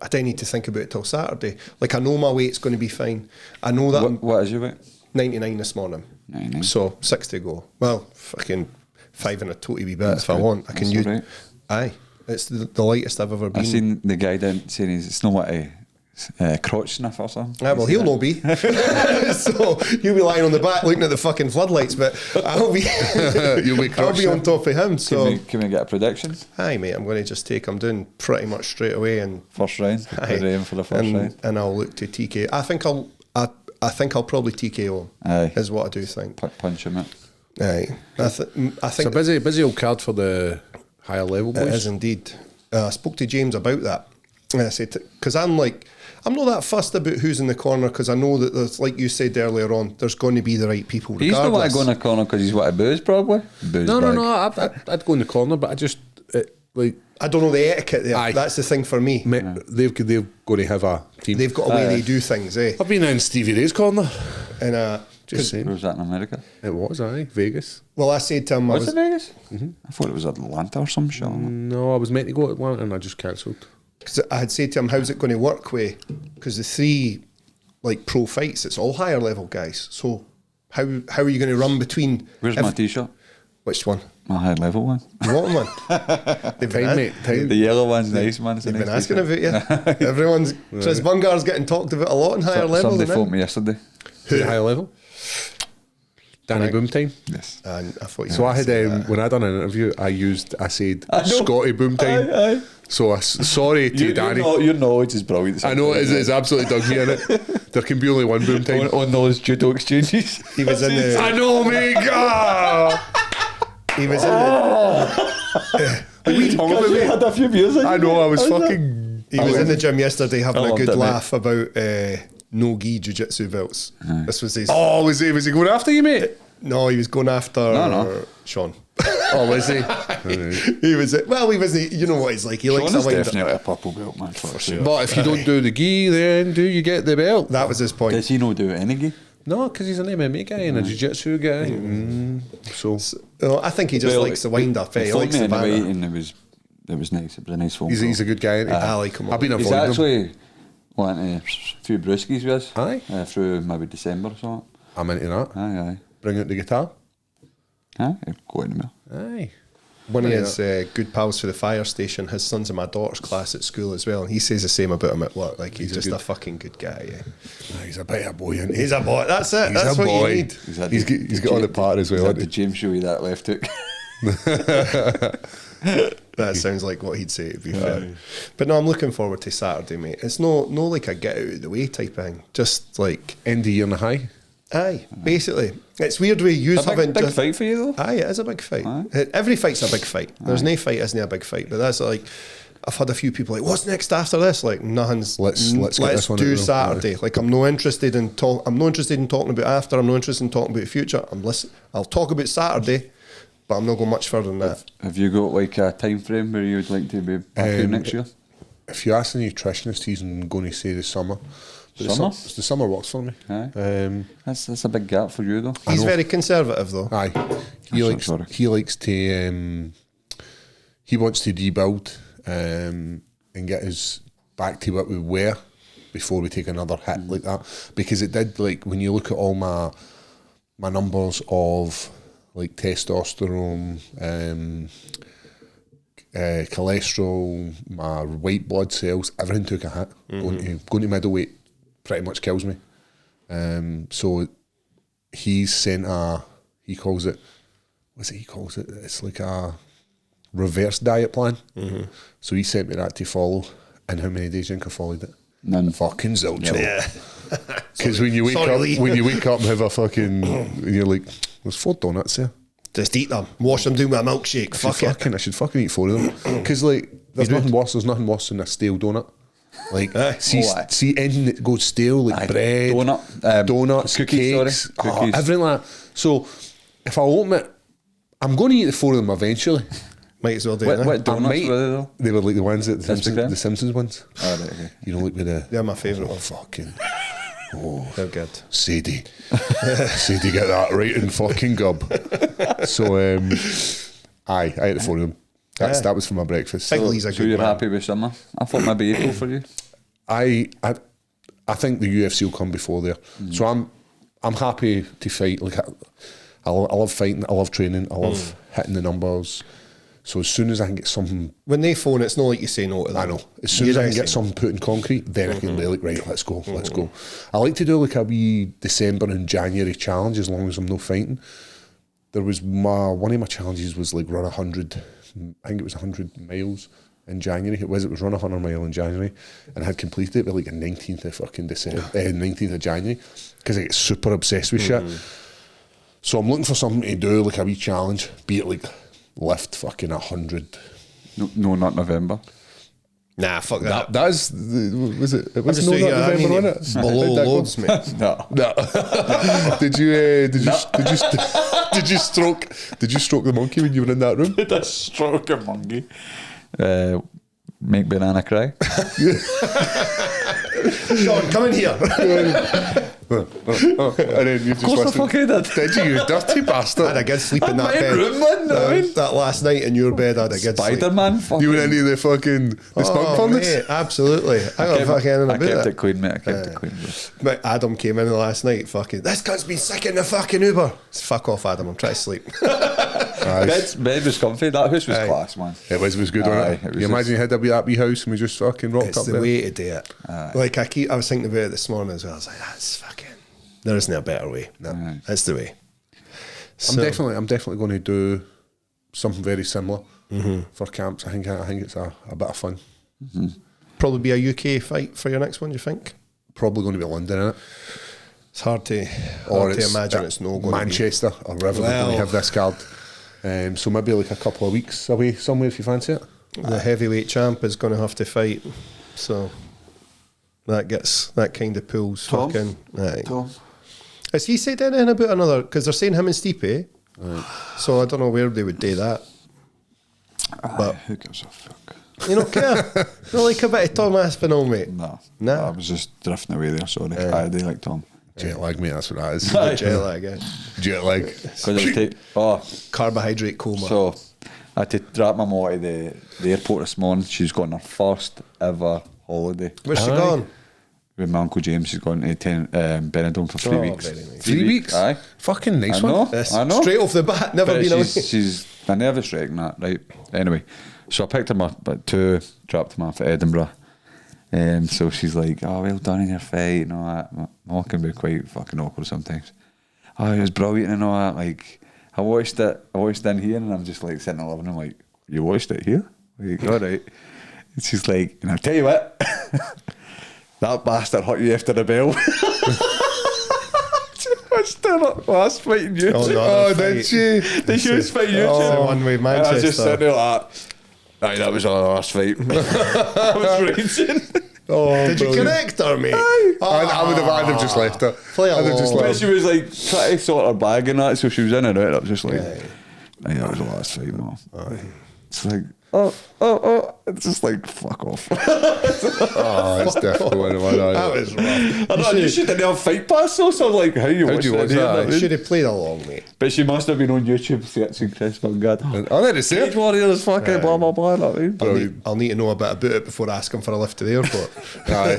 I don't need to think about it till Saturday. Like, I know my weight's going to be fine. I know that I'm What is your weight? 99 this morning. 99. So 6 to go. Well, fucking 5 and a toty wee bit That's if I good. want. I can That's use. all right. Aye, it's the lightest I've ever been. I seen the guy down saying it's not what a crotch sniff or something. Well, he'll not be. So you'll be lying on the back looking at the fucking floodlights, but I'll be You'll be I'll be on top of him. So Can we get a prediction? aye, mate, I'm going to just take him down pretty much straight away, and First round. aye, We're aiming for the first round. and I'll look to TK. I think I'll probably TKO him. Aye. Is what I do think. Punch him out. Aye, I It's a think busy old card for the higher level it is boys. indeed. I spoke to James about that, and I said, because I'm not that fussed about who's in the corner, because I know that there's, like you said earlier on, there's going to be the right people. He's not want Regardless. to go in a corner because he's what a booze probably. Booze No, bag. I'd go in the corner, but I just like I don't know the etiquette there. Aye. That's the thing for me. they've got to have a team. They've got a way they do things, eh? I've been in Stevie Ray's corner. And Just saying, Where was that in America? it was Vegas. well, I said to him, Was it Vegas? I thought it was Atlanta or some shit. No, I was meant to go to Atlanta and I just cancelled. because I had said to him, how's it going to work with? Because the 3 like pro fights, it's all higher level guys. So how are you going to run between? Where's my t-shirt? Which one? My high level one. You want one? They've been, Time, mate, time. The yellow one's nice, man. It's a they've been nice asking t-shirt. about you. Everyone's Chris Bungard's getting talked about a lot in higher level. Somebody than phoned him. me yesterday. Who the higher level? Danny Right. Boomtime. Yes. And I thought you So I had said that. when I done an interview, I said I know. Scotty Boomtime. Aye. So sorry to Danny. Your knowledge is brilliant. I know it's absolutely dug me in it. There can be only one Boomtime. on those judo exchanges. He was in the. I know, me. He was in the. We talking about me. had a few beers. I know. I was fucking. He was in the gym yesterday having I a loved good it, mate. laugh about no-gi jiu-jitsu belts. This was his. Oh, was he going after you, mate? No, he was going after No. Sean. Oh, was he? He was. Well, he wasn't. You know what he's like. He likes Sean to is wind up. definitely a purple belt, man. For sure. But if you don't do the gi, then do you get the belt? That was his point. Does he not do any gi? No, because he's an MMA guy and a jiu-jitsu guy. So No, I think he just Well, likes the wind up. He He phoned likes me the anyway, banter. and it was nice. It was a nice phone he's a good guy. Isn't he? I like him. I've been He's avoiding him. actually wanting a few brewskis with us. Aye. Through maybe December or something. I'm into that. Aye. Bring out the guitar. Aye. Go in the Aye. One of his good pals for the fire station, his son's in my daughter's class at school as well, and he says the same about him at work. Like he's just a fucking good guy. Yeah. He's a bit of a boy, isn't he? He's a boy. That's it. He's That's a what boy. you need. He's got on the part as well. He's had hasn't the he? James show you that left hook. That sounds like what he'd say, to be fair. But no, I'm looking forward to Saturday, mate. It's no like a get out of the way type thing. Just like End of year in the high. aye, basically. It's weird we use A having big just fight for you though. aye, it is a big fight. Aye. Every fight's a big fight. There's no fight isn't a big fight, but that's like I've had a few people like, what's next after this? Like nothing's. Let's get this one out do the way. Saturday. Like I'm not interested in I'm not interested in talking about after. I'm not interested in talking about the future. I'll talk about Saturday, but I'm not going much further than that. Have you got like a time frame where you would like to be back here next year? If you ask the nutritionist, he's going to say the summer. But Summer? The summer works for me. Aye. That's a big gap for you though. He's very conservative though. Aye. Sorry. He likes to. He wants to rebuild and get us back to what we were before we take another hit like that. Because it did, like, when you look at all my numbers of like testosterone, cholesterol, my white blood cells, everything took a hit. Going to middleweight pretty much kills me. So he's sent he calls it, it's like a reverse diet plan. So he sent me that to follow. And how many days you think I followed it? None. Fucking zilch. Yeah. Because when you wake Sorry, Lee. up and have a fucking, and you're like, there's 4 donuts there. Just eat them. Wash them down with a milkshake. Fuck it. I should fucking eat 4 of them. Because like, there's nothing worse than a stale donut. Like, see anything that goes stale, like Aye. bread, donuts, cookies, cakes, cookies. everything like that. So if I open it, I'm going to eat the 4 of them eventually. Might as well do What it. donuts might- were they though? They were like the ones that Krispy Kreme? the Simpsons ones. Oh, right, okay. You know, like with the They're my favourite one. fucking They're good. Sadie. Sadie get that right in fucking gob. So I ate the 4 of them. That was for my breakfast. Big Lee's a So good you're man. happy with summer? I thought maybe April for you. I think the UFC will come before there. So I'm happy to fight. Like I love fighting. I love training. I love hitting the numbers. So as soon as I can get something, when they phone, it's not like you say no to them. I know. As soon as I can get something put in concrete, then I can be like, right, let's go. I like to do like a wee December and January challenge as long as I'm not fighting. There was one of my challenges was like run 100. I think it was 100 miles in January. It was run 100 mile in January, and I had completed it by like the 19th of fucking December, 19th of January, because I get super obsessed with shit. So I'm looking for something to do, like a wee challenge, be it like lift fucking 100. No, not November. Nah, fuck that. That is, was it? It was just no saying, November, I mean, wasn't it? below loads, mate. No. Did you stroke the monkey when you were in that room? Did I stroke a monkey? Make banana cry. Sean, come in here. And then you just Of course I listened. fucking did. Did you dirty bastard? I had a good sleep in that my bed. room, man, That last night in your bed, I had a good sleep. Spider-Man fucking... You went into the fucking the spunk furnace? Mate, absolutely. I got fucking in I about kept it. it clean, mate. I kept it clean. Bro. Mate, Adam came in last night, fucking, this cunt's been sick in the fucking Uber. Fuck off, Adam, I'm trying to sleep. Bed was comfy. That house was class, man. It was good, Aye, wasn't it it? was You imagine you had a wee house and we just fucking rocked It's up the there. way to do it. Like, I was thinking about it this morning as well. I was like, that's fucking, there isn't a better way. No, that's the way. I'm definitely going to do something very similar for camps. I think it's a bit of fun. Probably be a UK fight for your next one, you think? Probably going to be London, isn't it? It's hard to It's imagine it's no going Manchester or wherever they're going to have this card. So maybe like a couple of weeks away somewhere if you fancy it. to be. The heavyweight champ is going to have to fight, so that kind of pulls Tom? fucking. Aye. Tom. Has he said anything about another? Because they're saying him and Stipe, so I don't know where they would do that. But Who gives a fuck? you don't care. You don't like a bit of Tom Aspinall, mate. No. Nah. I was just drifting away there, sorry. I do like Tom. Jet lag, mate, that's what that is. Jet lag, eh? Jet lag. Carbohydrate coma. So I had to drop my mum to the airport this morning. She's going on her first ever holiday. Where's she gone? With my Uncle James. She's going to Benidorm for 3 weeks. very nice. 3 weeks? Aye. Fucking nice I know. one. That's I know. Straight off the bat, never But been away. she's a nervous wreck and that, right? Anyway, so I picked him up at 2, dropped him off at Edinburgh. So she's like, oh, well done in your fight and all that. My mum can be quite fucking awkward sometimes. Oh, it was brilliant and all that. Like, I watched it in here and I'm just like sitting in the living room like, you watched it here? Like, all right. And she's like, and I'll tell you what, that bastard hurt you after the bell. She watched it last fight in YouTube. Oh, no, Oh, fight. did she? The huge fight in YouTube. Oh, the one with And I was just Manchester. sitting there like that. Aye, that was our last fight. I was raging. Oh, Did you brilliant. connect her, mate? I'd have just left her. Play I'd have just along. But left she was like trying to sort her bag and that, so she was in and out. I was just like, aye, that was the last fight, man. It's like, oh, it's just like, fuck off. Oh, it's definitely one of my That was rough. I know, you shouldn't have fight pass though, so I was like, how you How'd watch you that? watch here? that? You should have played along, mate. But she must have been on YouTube searching Chris Bungard. Oh, there it is. Cage Warriors, fucking blah, blah, blah. That mean. Brilliant. I'll need to know a bit about it before I ask him for a lift to the airport. Aye.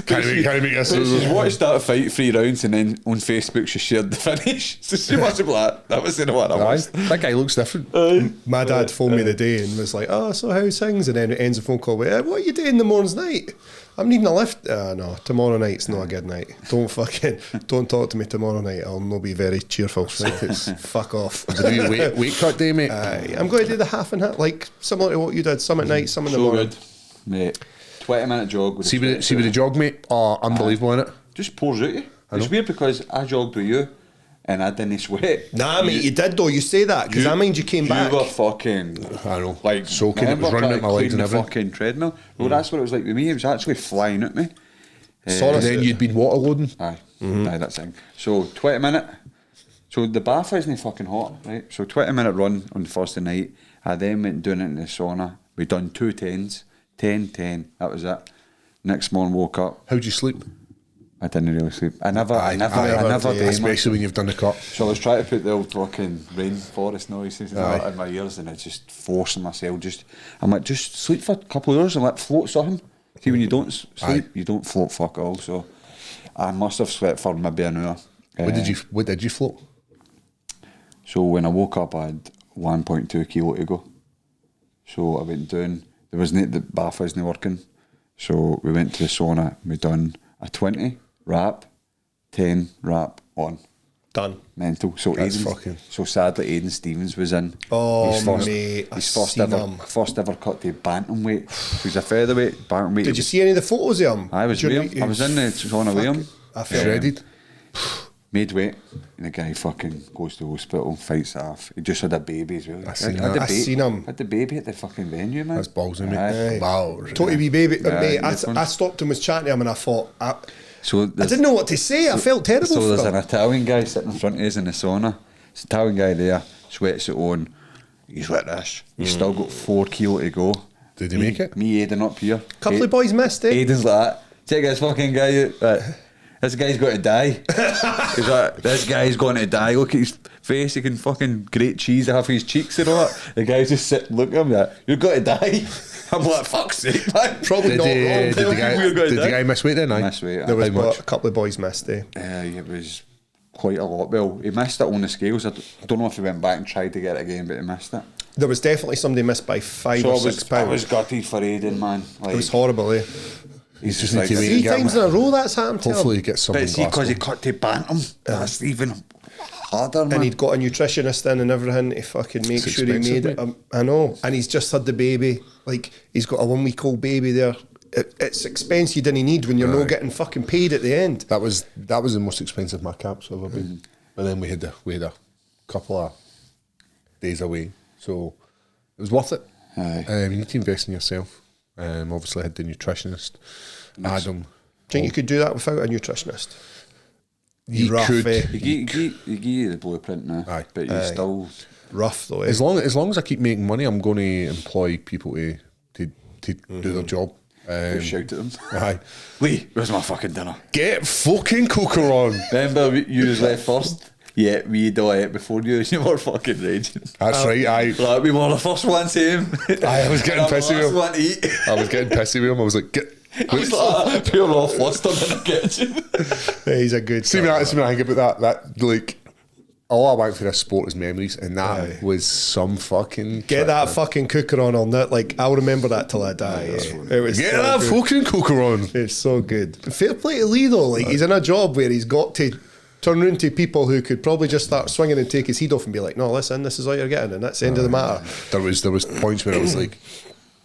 Can I make this? But she's watched that fight 3 rounds and then on Facebook she shared the finish. So she must have been like, that was the one I Aye. watched. That guy looks different. My dad phoned me the day and was like, oh, so how's things? And then it ends the phone call with, what are you doing the morning's night? I'm needing a lift. No, tomorrow night's not a good night. Don't talk to me tomorrow night. I'll not be very cheerful. So fuck off. Do you weight cut day, mate? I'm going to do the half and half, like similar to what you did, some at night, some in the So morning. good. Mate, 20-minute jog. With See with the jog, mate. Oh, unbelievable, innit? Just pours out you. It's weird because I jogged with you and I didn't sweat. Nah, mate, you did though. You say that because I mind you came back. You were fucking... I know. Like, Soaking, it was remember running trying at my to legs clean and the everything. fucking treadmill. Well, that's what it was like with me. It was actually flying at me. And then you'd been water loading. Aye, aye, that's the thing. So 20-minute. So the bath isn't fucking hot, right? So 20-minute run on the first night. I then went doing it in the sauna. We done 2 10s, 10. That was it. Next morning woke up. How'd you sleep? I didn't really sleep. I never do, do. Especially when you've done the cut. So I was trying to put the old fucking rainforest noises and that in my ears, and it's just forcing myself. I'm like, just sleep for a couple of hours and let float something. See, when you don't sleep, you don't float fuck all. So I must have slept for maybe an hour. What did you float? So when I woke up, I had 1.2 kilo to go. So I went down. The bath wasn't working. So we went to the sauna. We done a 20 wrap, 10 wrap on. Done. Mental. So That's Aiden, so sadly Aiden Stevens was in. Oh, His mate, His I first seen ever, him. first ever cut to bantamweight. So he's a featherweight, bantamweight. Did you see any of the photos of him? I was with him. I was in the sauna with him. I felt Shredded. Made weight, and the guy fucking goes to the hospital, fights it off. He just had a baby as well. I seen Had that. the I seen him. Had the baby at the fucking venue, man. That's ballsy, mate. Aye. Balls. Totally wee baby. Yeah, Mate, this one. I stopped and was chatting to him and I thought, I So didn't know what to say. I felt terrible So for there's him. an Italian guy sitting in front of us in the sauna. It's an Italian guy there, sweats it on. He's like this. He's still got 4 kilo to go. Did he make it? Me, Aiden up here. Couple of boys missed it. Aiden's like that. Check this fucking guy out. Right. This guy's got to die. He's like, this guy's going to die. Look at his face. He can fucking grate cheese off his cheeks and all that. The guy's just sitting looking at him like, you've got to die. I'm like, fuck's sake, man. Probably Did, not wrong. did, the guy, We're gonna did the die. guy miss weight then? Aye? Miss weight, There was How much? a couple of boys missed it. It was quite a lot. Well, he missed it on the scales. I don't know if he went back and tried to get it again, but he missed it. There was definitely somebody missed by 5 So or I 6 was pounds. gutted for Aiden, man. Like, It was horrible, eh? he's just just need like, to wait. 3 get times him. in a row that's happened to Hopefully him. he gets someone. but see, because he cut to bantam, that's even harder, man. And he'd got a nutritionist in and everything to fucking make It's sure he made expensive, it. I know. And he's just had the baby. Like, he's got a 1-week-old baby there. It's expense you didn't need when you're not getting fucking paid at the end. That was the most expensive my caps I've ever been. And then we had a couple of days away, so it was worth it. Aye. You need to invest in yourself. Obviously, I had the nutritionist, Adam. Do you think you could do that without a nutritionist? You rough, could, eh? You give you the blueprint now, Aye. but you still. Rough though, eh? as long as I keep making money, I'm going to employ people to do their job. Shout at them. Aye. Lee, where's my fucking dinner? Get fucking Coker on. Remember, you was left first. Yeah, we died before you. You were fucking raging. That's right. Like, we were the first ones to him. I was getting And I'm the pissy with last him. one to eat. I was getting pissy with him. I was like, get. I was like, pure all flustered in the kitchen. Yeah, he's a good See me, guy. see me, I think about that. Like, all I want for this sport is memories, and that was some fucking. Get trip, that man. fucking cooker on that. Like, I'll remember that till I die. It was Get so that good. fucking Coker on. It's so good. Fair play to Lee though. Like, he's in a job where he's got to turn around to people who could probably just start swinging and take his head off and be like, no, listen, this is all you're getting, and that's the end of the matter. There was points where I was like,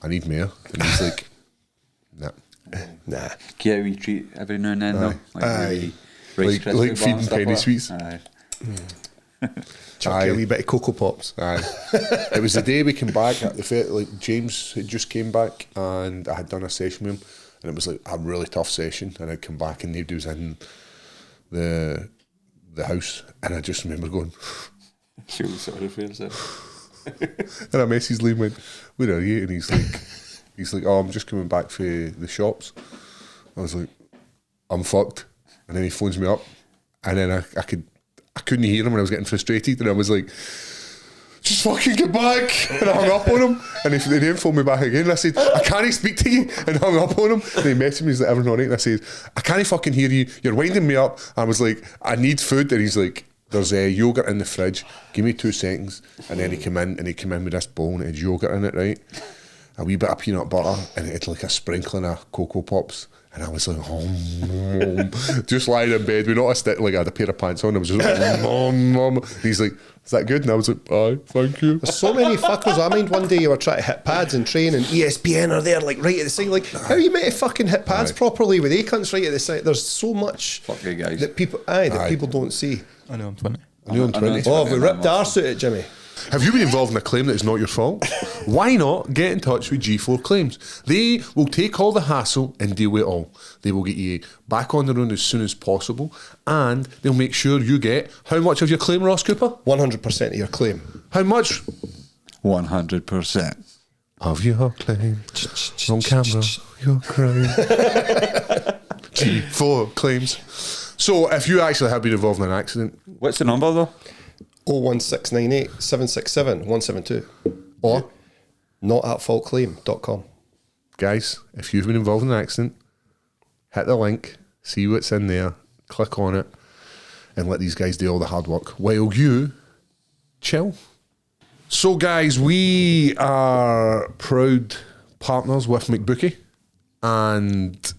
I need more, and he's like, nah. Nah. Get a wee treat every now and then, though. Like, Aye. maybe Rice Like Krispie feeding bar and stuff penny like sweets. that. Aye. Chuck you a wee bit of Cocoa Pops. Aye. It was the day we came back at the fair, like James had just came back and I had done a session with him, and it was like a really tough session, and I'd come back and nobody was in the house, and I just remember going, Feel sorry for yourself. and I messaged Liam, went, where are you? And he's like, oh, I'm just coming back for the shops. I was like, I'm fucked. And then he phones me up, and then I couldn't hear him, and I was getting frustrated, and I was like, just fucking get back. And I hung up on him, and he then phoned me back again, and I said, I can't speak to you, and hung up on him. And he messaged me, he's like, everything all right? And I said, I can't fucking hear you, you're winding me up. I was like, I need food. And he's like, there's yogurt in the fridge, give me 2 seconds. And then he came in with this bowl, and it had yogurt in it, right? A wee bit of peanut butter, and it had like a sprinkling of Cocoa Pops. And I was like, just lying in bed with not a stick, like I had a pair of pants on. I was just like, and he's like, is that good? And I was like, aye, thank you. There's so many fuckers. I mind one day you were trying to hit pads and train, and ESPN are there, like right at the side. Like, how are you meant to fucking hit pads properly with A-cunts right at the side? There's so much Fuck you guys. that people don't see. I know I'm 20. I knew I'm 20. Oh, have we ripped arse at it, Jimmy? Have you been involved in a claim that is not your fault? Why not get in touch with G4 Claims? They will take all the hassle and deal with it all. They will get you back on the road as soon as possible, and they'll make sure you get how much of your claim, Ross Cooper? 100% of your claim. How much 100%. of your claim? On camera, your crime. G4 Claims. So, if you actually have been involved in an accident, What's the number, though? 01698 767 172 or notatfaultclaim.com. guys, if you've been involved in an accident, hit the link, see what's in there, click on it, and let these guys do all the hard work while you chill. So, guys, we are proud partners with McBookie, and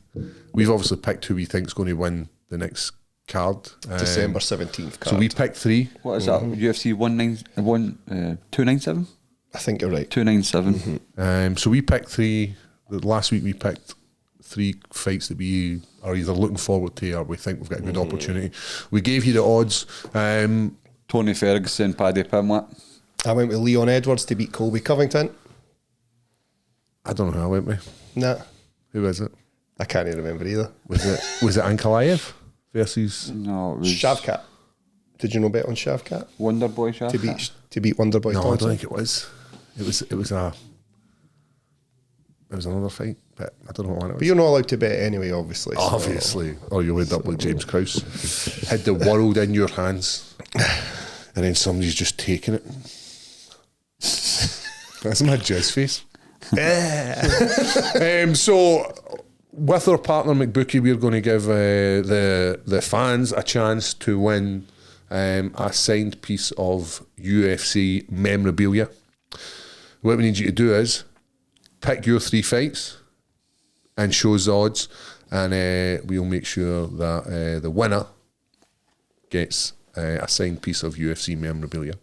we've obviously picked who we think is going to win the next card. December 17th card. So we picked 3. What is that? UFC 297? I think you're right. 297. So we picked 3. Last week we picked 3 fights that we are either looking forward to or we think we've got a good opportunity. We gave you the odds. Tony Ferguson, Paddy Pimlet. I went with Leon Edwards to beat Colby Covington. I don't know who I went with. Nah, Who is it? I can't even remember either. Was it Ankalaev versus? No, it was Shavkat. Did you know bet on Shavkat? Wonderboy Shavkat. To beat Wonderboy No, I Thompson? don't think it was. It was another fight, but I don't know what one it was. But you're not allowed to bet anyway, obviously. so- Obviously, or you end up like James Krause, had the world in your hands, and then somebody's just taking it. That's my jizz face. So, with our partner McBookie, we're going to give the fans a chance to win a signed piece of UFC memorabilia. What we need you to do is pick your 3 fights and show us the odds, and we'll make sure that the winner gets a signed piece of UFC memorabilia.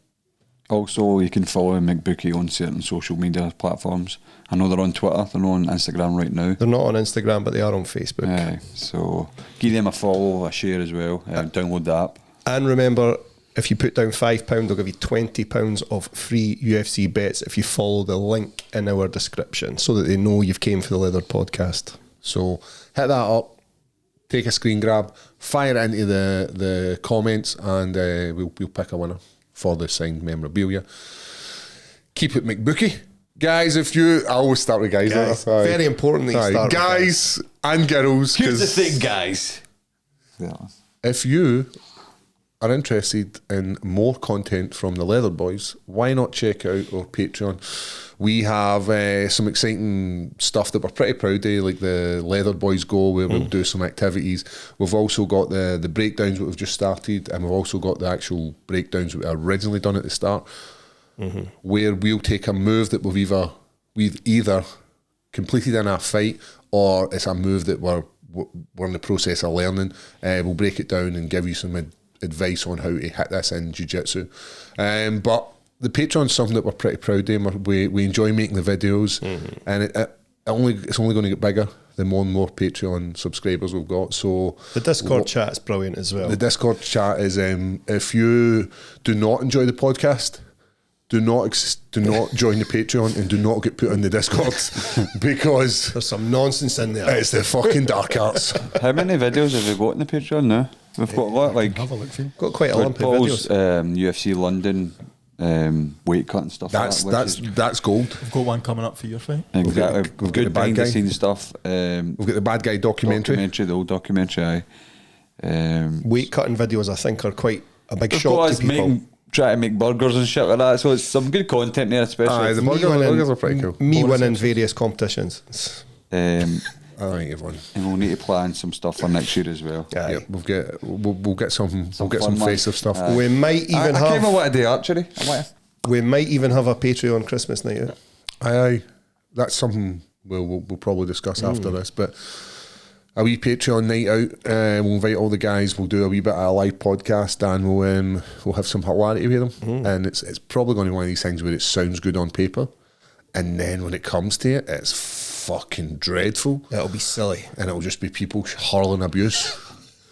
Also, you can follow McBookie on certain social media platforms. I know they're on Twitter, they're not on Instagram right now. They're not on Instagram, but they are on Facebook. So give them a follow, a share as well, and download the app. And remember, if you put down £5, they'll give you £20 of free UFC bets if you follow the link in our description so that they know you've came for the Leathered Podcast. So hit that up, take a screen grab, fire it into the comments, and we'll pick a winner for the signed memorabilia. Keep it McBookie. Guys, I always start with guys. Guys, Aye. very important that you Aye. start with guys and girls. Here's the 'cause thing, guys. Yeah. if you are interested in more content from the Leather Boys, why not check out our Patreon? We have some exciting stuff that we're pretty proud of, like the Leather Boys Go, where we'll do some activities. We've also got the breakdowns that we've just started, and we've also got the actual breakdowns that we originally done at the start, where we'll take a move that we've either completed in a fight, or it's a move that we're in the process of learning. We'll break it down and give you some advice on how to hit this in jiu-jitsu. But the Patreon's something that we're pretty proud of. We enjoy making the videos, and it's only going to get bigger the more and more Patreon subscribers we've got. So The Discord chat is brilliant as well. the Discord chat is if you do not enjoy the podcast, do not join the Patreon and do not get put in the Discord because There's some nonsense in there. it's the fucking dark arts. How many videos have we got on the Patreon now? We've got a lot, like Have a look for you. Got quite a lump of Paul's videos. UFC London weight cut and stuff That's like that. which is- that's gold. We've got one coming up for your fight. exactly. we've got the Good bad behind the guy. scenes stuff. We've got the bad guy documentary. The old documentary. Weight cutting videos, I think, are quite a big We've shock got to us people. trying to make burgers and shit like that. So it's some good content there, especially. Aye, the Me burgers are pretty cool. Me winning various competitions. Um, I think everyone. and we'll need to plan some stuff for next year as well. Aye. Yeah, we'll get some Some we'll get some fun festive ones. stuff. We might I even kind of have want to do archery. I want to. we might even have a Patreon Christmas night out. Aye, that's something we'll probably discuss after this. But a wee Patreon night out. We'll invite all the guys. We'll do a wee bit of a live podcast, and we'll have some hilarity with them. And it's probably going to be one of these things where it sounds good on paper, and then when it comes to it, it's fucking dreadful. It'll be silly. And it'll just be people hurling abuse.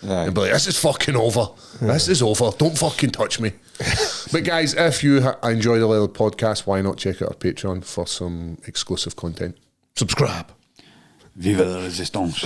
Aye. And be like, this is fucking over. This is over. Don't fucking touch me. But guys, if you enjoy the Leather Podcast, why not check out our Patreon for some exclusive content? Subscribe. Viva la resistance.